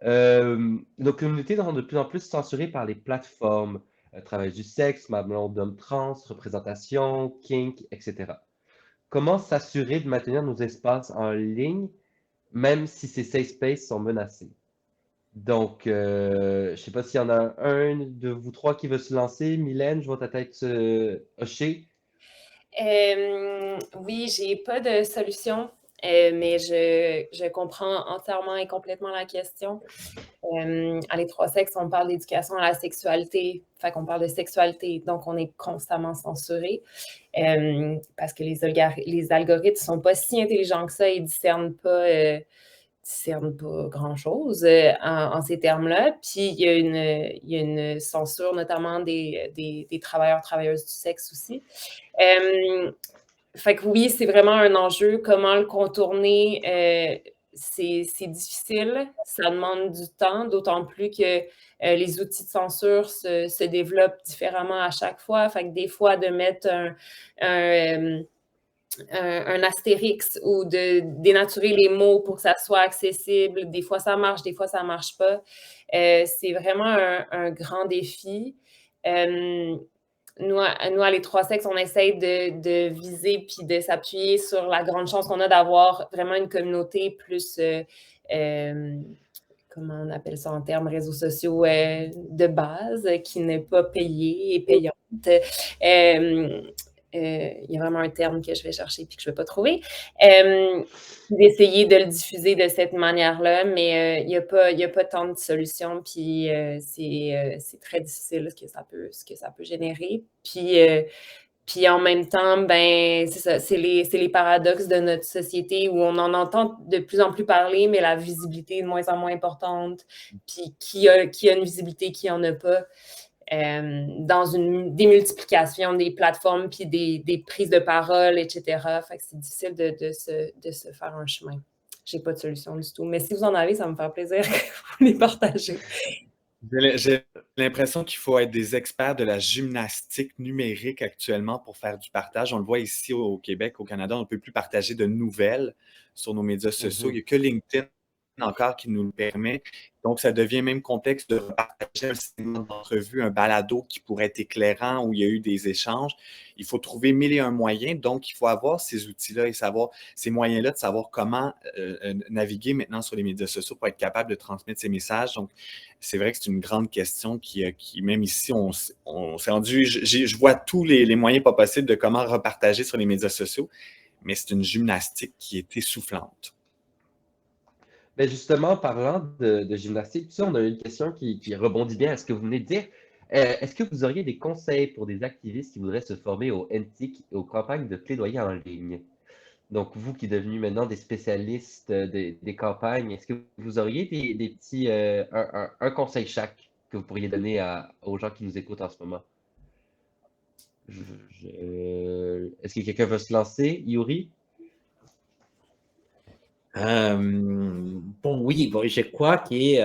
Nos communautés sont de plus en plus censurées par les plateformes, travail du sexe, mamelon d'hommes trans, représentation, kink, etc. Comment s'assurer de maintenir nos espaces en ligne, même si ces safe spaces sont menacés? Donc, je ne sais pas s'il y en a un de vous trois qui veut se lancer. Mylène, je vois ta tête hocher. Oui, j'ai pas de solution, mais je comprends entièrement et complètement la question. À Les Trois Sexes, on parle d'éducation à la sexualité, fait qu'on parle de sexualité, donc on est constamment censuré parce que les algorithmes ne sont pas si intelligents que ça et discernent pas grand-chose en ces termes-là. Puis il y a une censure notamment des travailleurs, travailleuses du sexe aussi. Fait que oui, c'est vraiment un enjeu. Comment le contourner? C'est difficile, ça demande du temps, d'autant plus que les outils de censure se développent différemment à chaque fois. Fait que des fois, de mettre un astérix ou de dénaturer les mots pour que ça soit accessible. Des fois, ça marche, des fois, ça ne marche pas. C'est vraiment un grand défi. Nous, à les trois sexes, on essaye de viser puis de s'appuyer sur la grande chance qu'on a d'avoir vraiment une communauté plus, comment on appelle ça en termes réseaux sociaux, de base, qui n'est pas payée et payante. Il y a vraiment un terme que je vais chercher puis que je ne vais pas trouver. D'essayer de le diffuser de cette manière-là, mais il n'y a pas tant de solutions, puis c'est très difficile ce que ça peut générer. Puis en même temps, ben, c'est ça, c'est les paradoxes de notre société où on en entend de plus en plus parler, mais la visibilité est de moins en moins importante. Puis qui a une visibilité, qui n'en a pas. Dans une démultiplication des plateformes puis des prises de parole, etc. Fait que c'est difficile de se faire un chemin. J'ai pas de solution du tout. Mais si vous en avez, ça me fait plaisir que vous les partagez. J'ai l'impression qu'il faut être des experts de la gymnastique numérique actuellement pour faire du partage. On le voit ici au Québec, au Canada, on ne peut plus partager de nouvelles sur nos médias sociaux. Il n'y a que LinkedIn encore qui nous le permet. Donc, ça devient même complexe de partager un segment d'entrevue, un balado qui pourrait être éclairant où il y a eu des échanges. Il faut trouver 1001 moyens. Donc, il faut avoir ces outils-là et savoir ces moyens-là de savoir comment naviguer maintenant sur les médias sociaux pour être capable de transmettre ces messages. Donc, c'est vrai que c'est une grande question qui même ici, on s'est rendu, je vois tous les moyens pas possibles de comment repartager sur les médias sociaux, mais c'est une gymnastique qui est essoufflante. Ben justement, parlant de gymnastique, on a une question qui rebondit bien à ce que vous venez de dire. Est-ce que vous auriez des conseils pour des activistes qui voudraient se former au NTIC et aux campagnes de plaidoyer en ligne? Donc, vous qui êtes devenus maintenant des spécialistes des campagnes, est-ce que vous auriez des petits, un conseil chaque que vous pourriez donner aux gens qui nous écoutent en ce moment? Est-ce que quelqu'un veut se lancer? Yuri? Bon, oui, bon, je crois que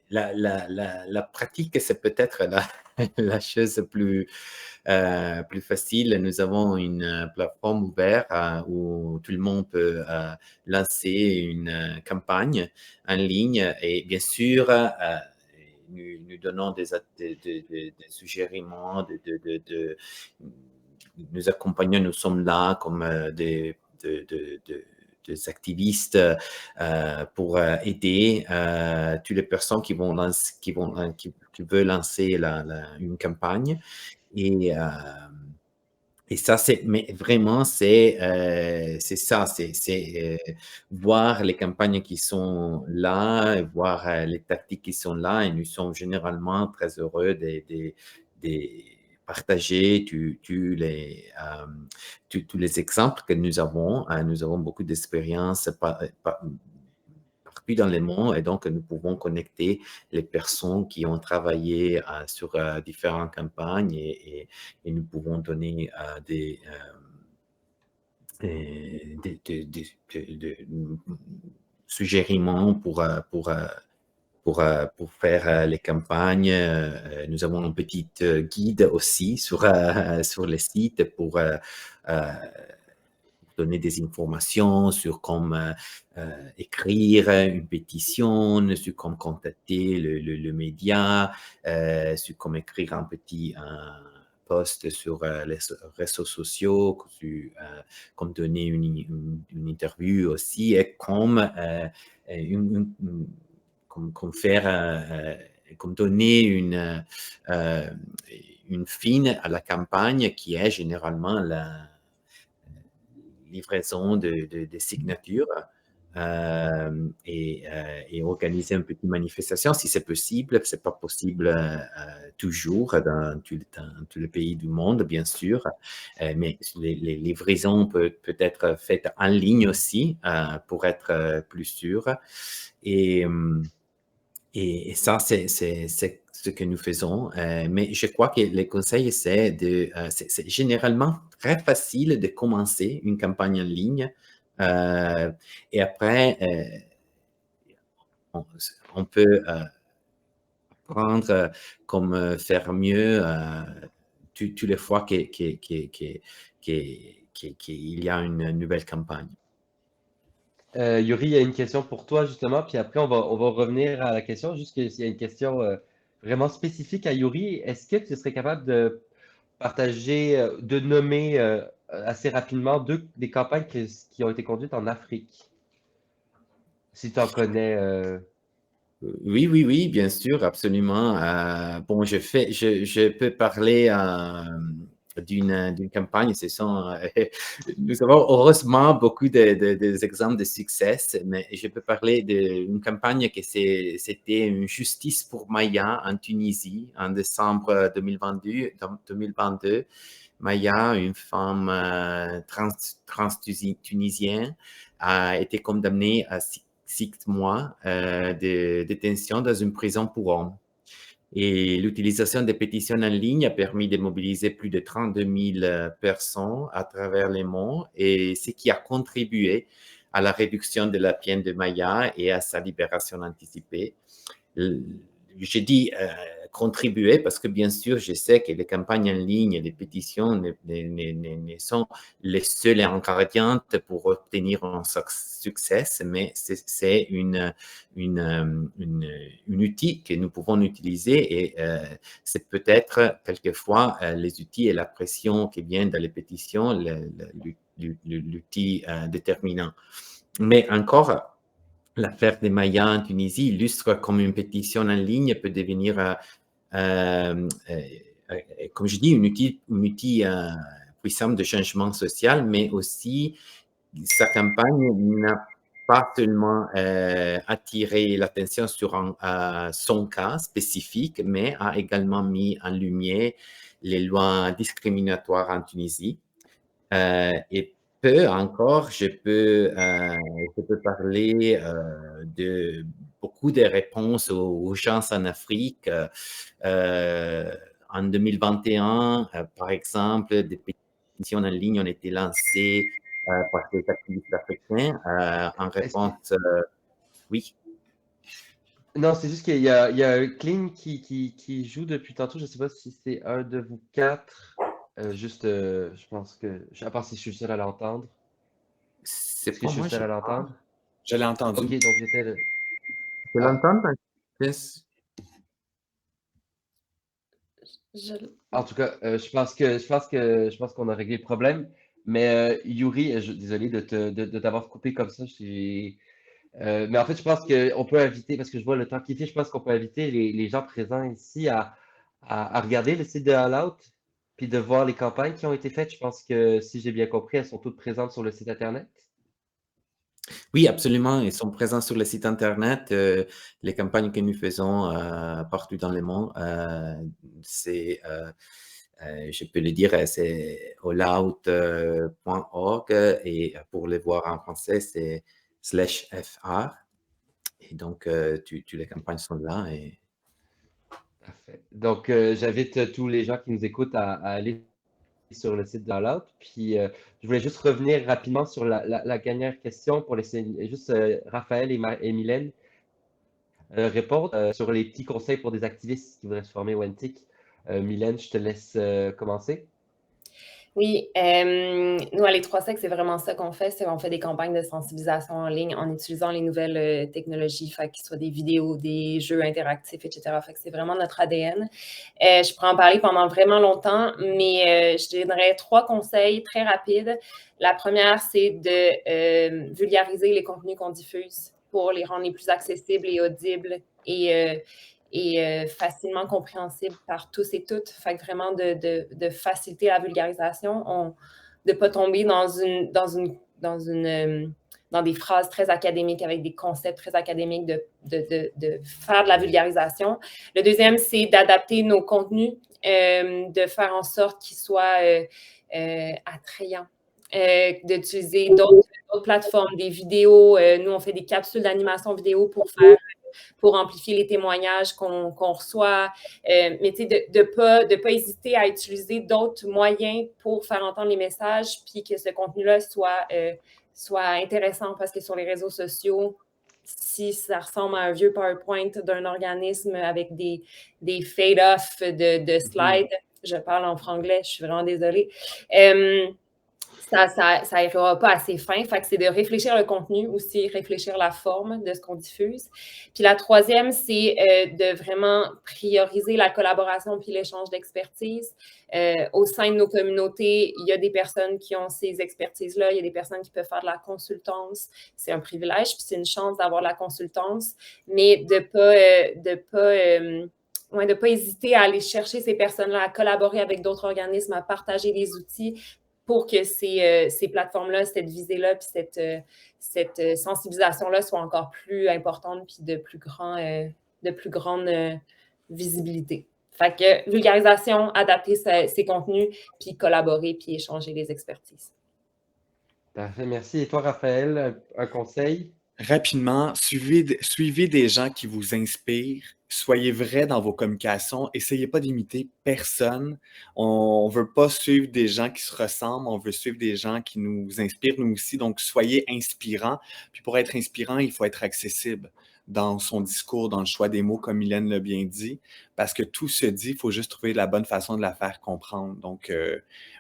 la pratique, c'est peut-être la chose plus facile. Nous avons une plateforme ouverte où tout le monde peut lancer une campagne en ligne et bien sûr, nous donnons des suggestions, nous accompagnons, nous sommes là comme des activistes pour aider toutes les personnes qui veulent lancer une campagne. Et ça, mais vraiment, c'est ça, c'est voir les campagnes qui sont là, voir les tactiques qui sont là, et nous sommes généralement très heureux de partager tous les exemples que nous avons. Nous avons beaucoup d'expérience partout dans le monde et donc nous pouvons connecter les personnes qui ont travaillé sur différentes campagnes et nous pouvons donner des suggestions pour faire les campagnes. Nous avons un petit guide aussi sur le site pour donner des informations sur comment écrire une pétition, sur comment contacter le média, sur comment écrire un petit post sur les réseaux sociaux, comme donner une interview aussi, et comme donner une fin à la campagne qui est généralement la livraison de signatures et organiser une petite manifestation si c'est possible. Ce n'est pas possible toujours dans tous les pays du monde, bien sûr, mais les livraisons peuvent être faites en ligne aussi pour être plus sûr. Et ça, c'est ce que nous faisons. Mais je crois que le conseil, c'est généralement très facile de commencer une campagne en ligne. Et après, on peut apprendre comment faire mieux toutes les fois qu'il y a une nouvelle campagne. Yuri, il y a une question pour toi justement, puis après on va revenir à la question, juste qu'il y a une question vraiment spécifique à Yuri. Est-ce que tu serais capable de partager, de nommer assez rapidement des campagnes qui ont été conduites en Afrique? Si tu en connais. Oui, bien sûr, absolument. Bon, je peux parler d'une campagne. Nous avons heureusement beaucoup des exemples de succès, mais je peux parler d'une campagne c'était une justice pour Maya en Tunisie en décembre 2022. Maya, une femme trans-tunisienne, a été condamnée à 6 mois de détention dans une prison pour hommes. Et l'utilisation des pétitions en ligne a permis de mobiliser plus de 32 000 personnes à travers le monde, et ce qui a contribué à la réduction de la peine de Maya et à sa libération anticipée. Je dis contribuer parce que bien sûr, je sais que les campagnes en ligne et les pétitions ne sont les seules ingrédients pour obtenir un succès, mais c'est une outil que nous pouvons utiliser, et c'est peut-être quelquefois les outils et la pression qui viennent dans les pétitions, l'outil déterminant. Mais encore, l'affaire des Mayas en Tunisie illustre comme une pétition en ligne peut devenir, comme je dis, un outil puissant de changement social, mais aussi sa campagne n'a pas seulement attiré l'attention sur son cas spécifique, mais a également mis en lumière les lois discriminatoires en Tunisie. Et encore, je peux parler de beaucoup de réponses aux urgences en Afrique. En 2021, par exemple, des pétitions en ligne ont été lancées par des activistes africains en réponse. Oui. Non, c'est juste il y a un clean qui joue depuis tantôt. Je ne sais pas si c'est un de vous quatre. Je pense que. À part si je suis le seul à l'entendre. C'est Est-ce que pas je suis moi, le seul à l'entendre? Je l'ai entendu. Ok, donc j'étais le. Tu Ah, l'entends? en tout cas, je pense qu'on a réglé le problème. Mais Yuri, désolé de t'avoir coupé comme ça. Mais en fait, je pense qu'on peut inviter, parce que je vois le temps qui fait, je pense qu'on peut inviter les gens présents ici à regarder le site de All Out, puis de voir les campagnes qui ont été faites. Je pense que, si j'ai bien compris, elles sont toutes présentes sur le site Internet. Oui, absolument. Ils sont présents sur le site Internet. Les campagnes que nous faisons partout dans le monde, je peux le dire, c'est allout.org, et pour les voir en français, c'est /fr. Et donc, toutes les campagnes sont là. Parfait. Donc, j'invite tous les gens qui nous écoutent à aller sur le site de All Out. Puis, je voulais juste revenir rapidement sur la dernière question pour laisser juste Raphaël et Mylène répondre sur les petits conseils pour des activistes qui voudraient se former au NTIC. Mylène, je te laisse commencer. Oui, nous, à l'E3Sec, c'est vraiment ça qu'on fait. On fait des campagnes de sensibilisation en ligne en utilisant les nouvelles technologies, fait que ce soit des vidéos, des jeux interactifs, etc. Fait que c'est vraiment notre ADN. Je pourrais en parler pendant vraiment longtemps, mais je donnerais 3 conseils très rapides. La première, c'est de vulgariser les contenus qu'on diffuse pour les rendre les plus accessibles et audibles et facilement compréhensible par tous et toutes. Fait que vraiment de faciliter la vulgarisation, de ne pas tomber dans des phrases très académiques avec des concepts très académiques, de faire de la vulgarisation. Le deuxième, c'est d'adapter nos contenus, de faire en sorte qu'ils soient attrayants. D'utiliser d'autres plateformes, des vidéos. Nous, on fait des capsules d'animation vidéo pour amplifier les témoignages qu'on reçoit. Mais tu sais, de pas hésiter à utiliser d'autres moyens pour faire entendre les messages, puis que ce contenu-là soit intéressant, parce que sur les réseaux sociaux, si ça ressemble à un vieux PowerPoint d'un organisme avec des fade-off de slides, je parle en franglais, je suis vraiment désolée. Ça ira pas assez fin. Fait que c'est de réfléchir le contenu aussi, réfléchir la forme de ce qu'on diffuse. Puis la troisième, c'est de vraiment prioriser la collaboration puis l'échange d'expertise. Au sein de nos communautés, il y a des personnes qui ont ces expertises-là, il y a des personnes qui peuvent faire de la consultance. C'est un privilège, puis c'est une chance d'avoir la consultance, mais de pas hésiter à aller chercher ces personnes-là, à collaborer avec d'autres organismes, à partager des outils pour que ces plateformes-là, cette visée-là, puis cette sensibilisation-là soit encore plus importante, puis de plus grande visibilité. Fait que vulgarisation, adapter ses contenus, puis collaborer, puis échanger les expertises. Parfait, merci. Et toi, Raphaël, un conseil? Rapidement, suivez des gens qui vous inspirent. Soyez vrai dans vos communications. Essayez pas d'imiter personne. On veut pas suivre des gens qui se ressemblent. On veut suivre des gens qui nous inspirent, nous aussi. Donc, soyez inspirants. Puis pour être inspirant, il faut être accessible dans son discours, dans le choix des mots, comme Mylène l'a bien dit. Parce que tout se dit, il faut juste trouver la bonne façon de la faire comprendre. Donc,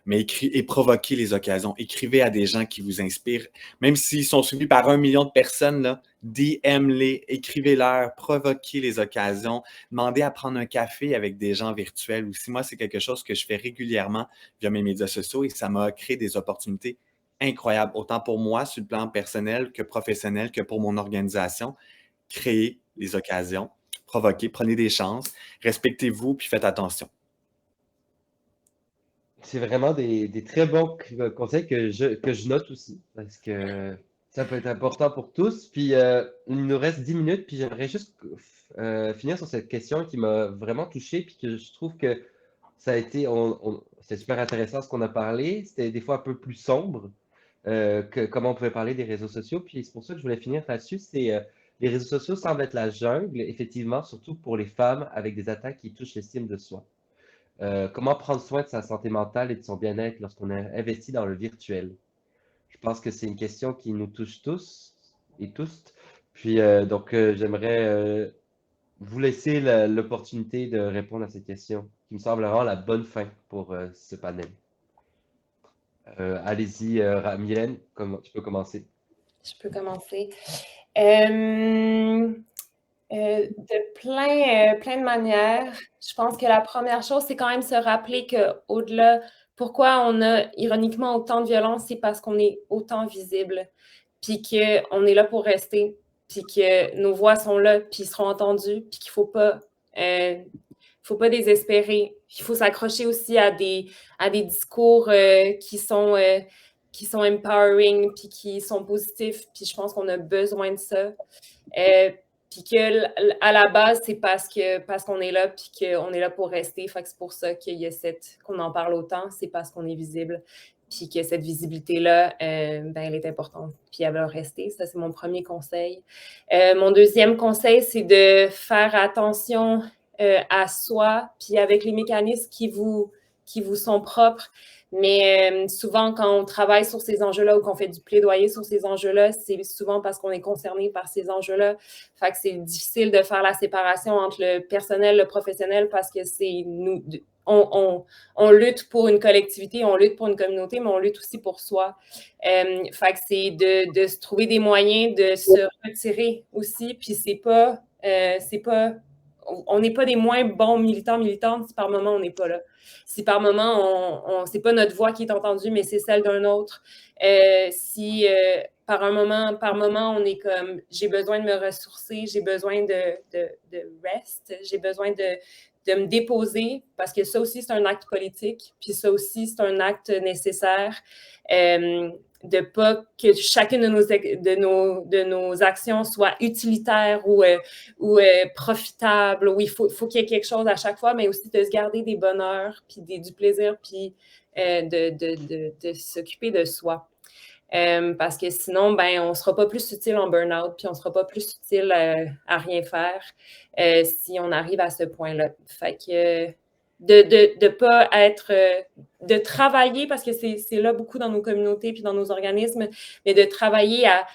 mais provoquez les occasions. Écrivez à des gens qui vous inspirent. Même s'ils sont suivis par 1 million de personnes, là, DM-les, écrivez-leur, provoquez les occasions, demandez à prendre un café avec des gens virtuels aussi. Moi, c'est quelque chose que je fais régulièrement via mes médias sociaux et ça m'a créé des opportunités incroyables, autant pour moi sur le plan personnel que professionnel, que pour mon organisation. Créez les occasions, provoquez, prenez des chances, respectez-vous puis faites attention. C'est vraiment des très bons conseils que je note aussi, parce que ça peut être important pour tous. Puis, il nous reste 10 minutes, puis j'aimerais juste finir sur cette question qui m'a vraiment touché, puis que je trouve que ça a été, c'est super intéressant ce qu'on a parlé. C'était des fois un peu plus sombre que comment on pouvait parler des réseaux sociaux. Puis c'est pour ça que je voulais finir là-dessus. Les réseaux sociaux semblent être la jungle, effectivement, surtout pour les femmes avec des attaques qui touchent l'estime de soi. Comment prendre soin de sa santé mentale et de son bien-être lorsqu'on est investi dans le virtuel? Je pense que c'est une question qui nous touche tous et tous. Puis j'aimerais vous laisser l'opportunité de répondre à cette question, qui me semble vraiment la bonne fin pour ce panel. Allez-y, Mylène, tu peux commencer. Je peux commencer. De plein de manières. Je pense que la première chose, c'est quand même se rappeler qu'au-delà, pourquoi on a ironiquement autant de violence, c'est parce qu'on est autant visible, puis qu'on est là pour rester, puis que nos voix sont là, puis seront entendues, puis qu'il ne faut pas désespérer. Il faut s'accrocher aussi à des discours qui sont empowering, puis qui sont positifs, puis je pense qu'on a besoin de ça. Puis qu'à la base, c'est parce qu'on est là, puis qu'on est là pour rester. Fait que c'est pour ça qu'il y a qu'on en parle autant, c'est parce qu'on est visible, puis que cette visibilité-là, elle est importante, puis elle va rester. Ça, c'est mon premier conseil. Mon deuxième conseil, c'est de faire attention à soi, puis avec les mécanismes qui vous sont propres. Mais souvent, quand on travaille sur ces enjeux-là ou qu'on fait du plaidoyer sur ces enjeux-là, c'est souvent parce qu'on est concerné par ces enjeux-là. Fait que c'est difficile de faire la séparation entre le personnel, le professionnel, parce que c'est nous, on lutte pour une collectivité, on lutte pour une communauté, mais on lutte aussi pour soi. Fait que c'est de se trouver des moyens de se retirer aussi, puis on n'est pas des moins bons militantes si par moment on n'est pas là. Si par moment, c'est pas notre voix qui est entendue, mais c'est celle d'un autre. Si par moment, on est comme, j'ai besoin de me ressourcer, j'ai besoin de rest, j'ai besoin de me déposer, parce que ça aussi, c'est un acte politique, puis ça aussi, c'est un acte nécessaire. De pas que chacune de nos actions soit utilitaire ou profitable, où il faut qu'il y ait quelque chose à chaque fois, mais aussi de se garder des bonheurs, puis du plaisir, puis de s'occuper de soi. Parce que sinon, on ne sera pas plus utile en burn-out, puis on ne sera pas plus utile à rien faire si on arrive à ce point-là. Fait que de pas être, de travailler, parce que c'est là beaucoup dans nos communautés puis dans nos organismes, mais de travailler à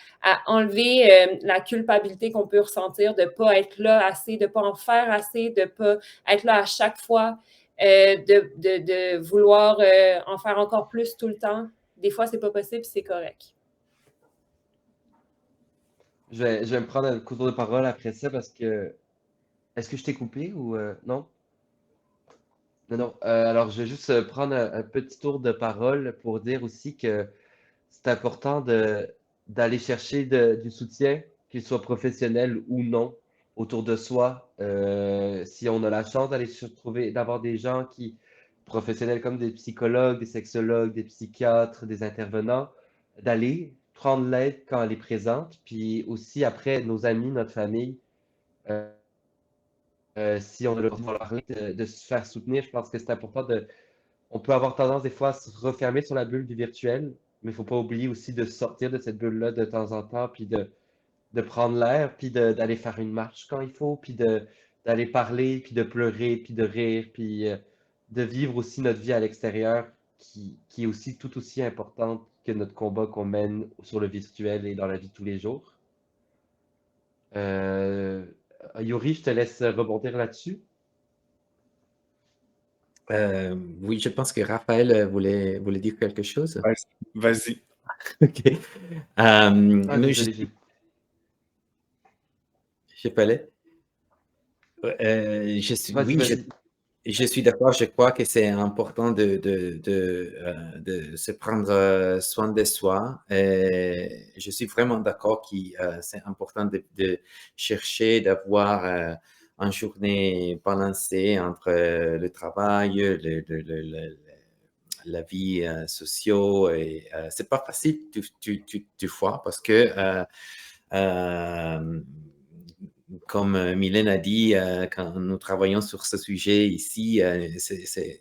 enlever la culpabilité qu'on peut ressentir, de ne pas être là assez, de ne pas en faire assez, de ne pas être là à chaque fois. de vouloir en faire encore plus tout le temps. Des fois, c'est pas possible, c'est correct. Je vais me prendre un coup de parole après ça parce que. Est-ce que je t'ai coupé ou non? Non, non. Alors, je vais juste prendre un petit tour de parole pour dire aussi que c'est important d'aller chercher du soutien, qu'il soit professionnel ou non, autour de soi. Si on a la chance d'aller se trouver, d'avoir des gens professionnels comme des psychologues, des sexologues, des psychiatres, des intervenants, d'aller prendre l'aide quand elle est présente. Puis aussi, après, nos amis, notre famille, euh, si on a le droit de parler, de se faire soutenir, je pense que c'est important on peut avoir tendance des fois à se refermer sur la bulle du virtuel, mais il ne faut pas oublier aussi de sortir de cette bulle-là de temps en temps, puis de prendre l'air, puis d'aller faire une marche quand il faut, puis d'aller parler, puis de pleurer, puis de rire, puis de vivre aussi notre vie à l'extérieur, qui est aussi tout aussi importante que notre combat qu'on mène sur le virtuel et dans la vie de tous les jours. Euh, Yuri, je te laisse rebondir là-dessus. Oui, je pense que Raphaël voulait dire quelque chose. Vas-y. OK. Ah, Non, désolé, je peux aller? vas-y, Oui, vas-y. je suis d'accord. Je crois que c'est important de se prendre soin de soi. Et je suis vraiment d'accord que c'est important de chercher d'avoir une journée balancée entre le travail, la vie sociale. Et c'est pas facile du fois parce que euh, comme Mylène a dit, quand nous travaillons sur ce sujet ici, c'est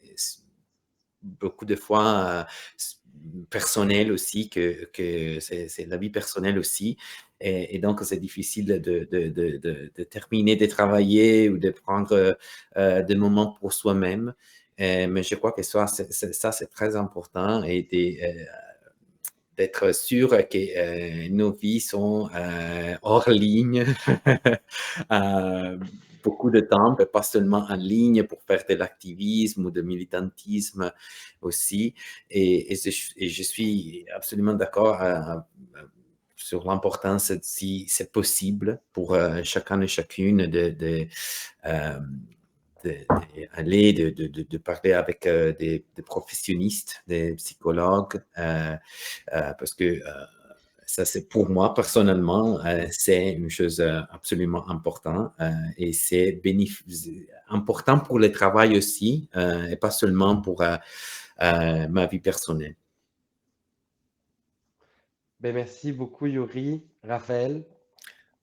beaucoup de fois personnel aussi, que c'est la vie personnelle aussi. Et donc, c'est difficile de terminer de travailler ou de prendre des moments pour soi-même. Mais je crois que ça, c'est très important et d'être sûr que nos vies sont hors ligne beaucoup de temps, mais pas seulement en ligne pour faire de l'activisme ou de militantisme aussi. Et je suis absolument d'accord sur l'importance, si c'est possible, pour chacun et chacune euh, d'aller, de parler avec des professionnistes, des psychologues, parce que ça, c'est pour moi, personnellement, c'est une chose absolument importante et c'est important pour le travail aussi et pas seulement pour ma vie personnelle. Ben, merci beaucoup, Yuri. Raphaël, toi,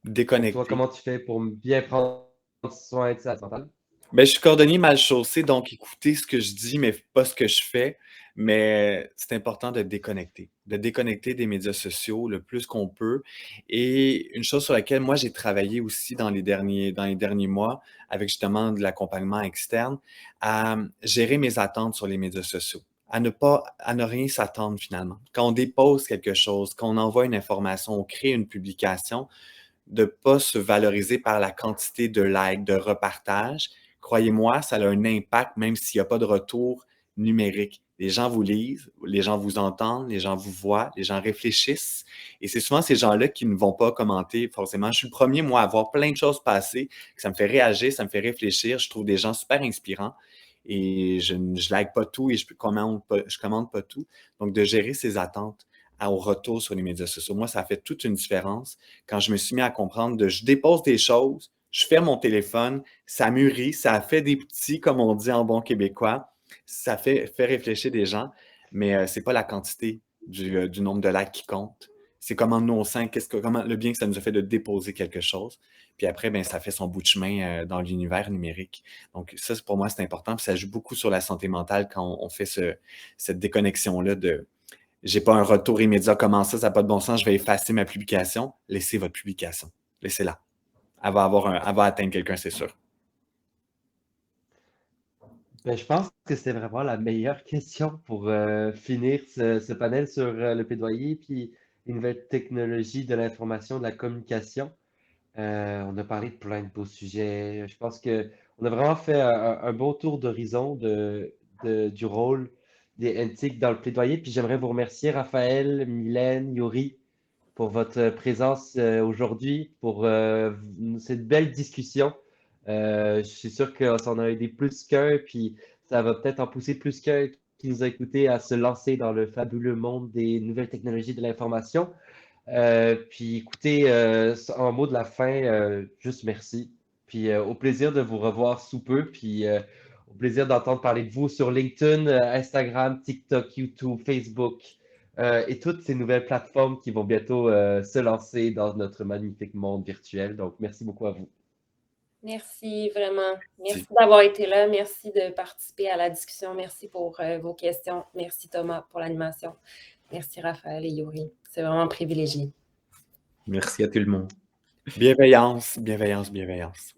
Déconnecté. comment tu fais pour bien prendre soin de sa santé mentale? Ben, je suis cordonnier mal chaussé, donc écoutez ce que je dis, mais pas ce que je fais. Mais c'est important de déconnecter des médias sociaux le plus qu'on peut. Et une chose sur laquelle moi j'ai travaillé aussi dans les derniers mois, avec justement de l'accompagnement externe, à gérer mes attentes sur les médias sociaux, à ne rien s'attendre finalement. Quand on dépose quelque chose, quand on envoie une information, on crée une publication, de ne pas se valoriser par la quantité de likes, de repartages. Croyez-moi, ça a un impact même s'il n'y a pas de retour numérique. Les gens vous lisent, les gens vous entendent, les gens vous voient, les gens réfléchissent. Et c'est souvent ces gens-là qui ne vont pas commenter forcément. Je suis le premier, moi, à voir plein de choses passer, que ça me fait réagir, ça me fait réfléchir. Je trouve des gens super inspirants et je ne like pas tout et je commande pas tout. Donc, de gérer ses attentes au retour sur les médias sociaux. Moi, ça a fait toute une différence quand je me suis mis à comprendre je dépose des choses, je fais mon téléphone, ça mûrit, ça fait des petits, comme on dit en bon québécois, ça fait réfléchir des gens, mais c'est pas la quantité du nombre de likes qui compte. C'est comment nous on sent, comment le bien que ça nous a fait de déposer quelque chose. Puis après, ben, ça fait son bout de chemin dans l'univers numérique. Donc, ça, pour moi, c'est important. Puis ça joue beaucoup sur la santé mentale quand on fait cette déconnexion-là de j'ai pas un retour immédiat. Comment ça n'a pas de bon sens? Je vais effacer ma publication. Laissez votre publication. Laissez-la. Elle va atteindre quelqu'un, c'est sûr. Ben, je pense que c'est vraiment la meilleure question pour finir ce panel sur le plaidoyer puis les nouvelles technologies de l'information, de la communication. On a parlé de plein de beaux sujets. Je pense que On a vraiment fait un bon tour d'horizon du rôle des NTIC dans le plaidoyer. Puis j'aimerais vous remercier, Raphaël, Mylène, Yuri, pour votre présence aujourd'hui, pour cette belle discussion. Je suis sûr que ça en a aidé plus qu'un, puis ça va peut-être en pousser plus qu'un qui nous a écoutés à se lancer dans le fabuleux monde des nouvelles technologies de l'information. Puis écoutez, en mot de la fin, juste merci. Puis au plaisir de vous revoir sous peu. Puis au plaisir d'entendre parler de vous sur LinkedIn, Instagram, TikTok, YouTube, Facebook et toutes ces nouvelles plateformes qui vont bientôt se lancer dans notre magnifique monde virtuel. Donc merci beaucoup à vous. Merci vraiment. Merci d'avoir été là. Merci de participer à la discussion. Merci pour vos questions. Merci Thomas pour l'animation. Merci Raphaël et Yuri. C'est vraiment privilégié. Merci à tout le monde. Bienveillance, bienveillance, bienveillance.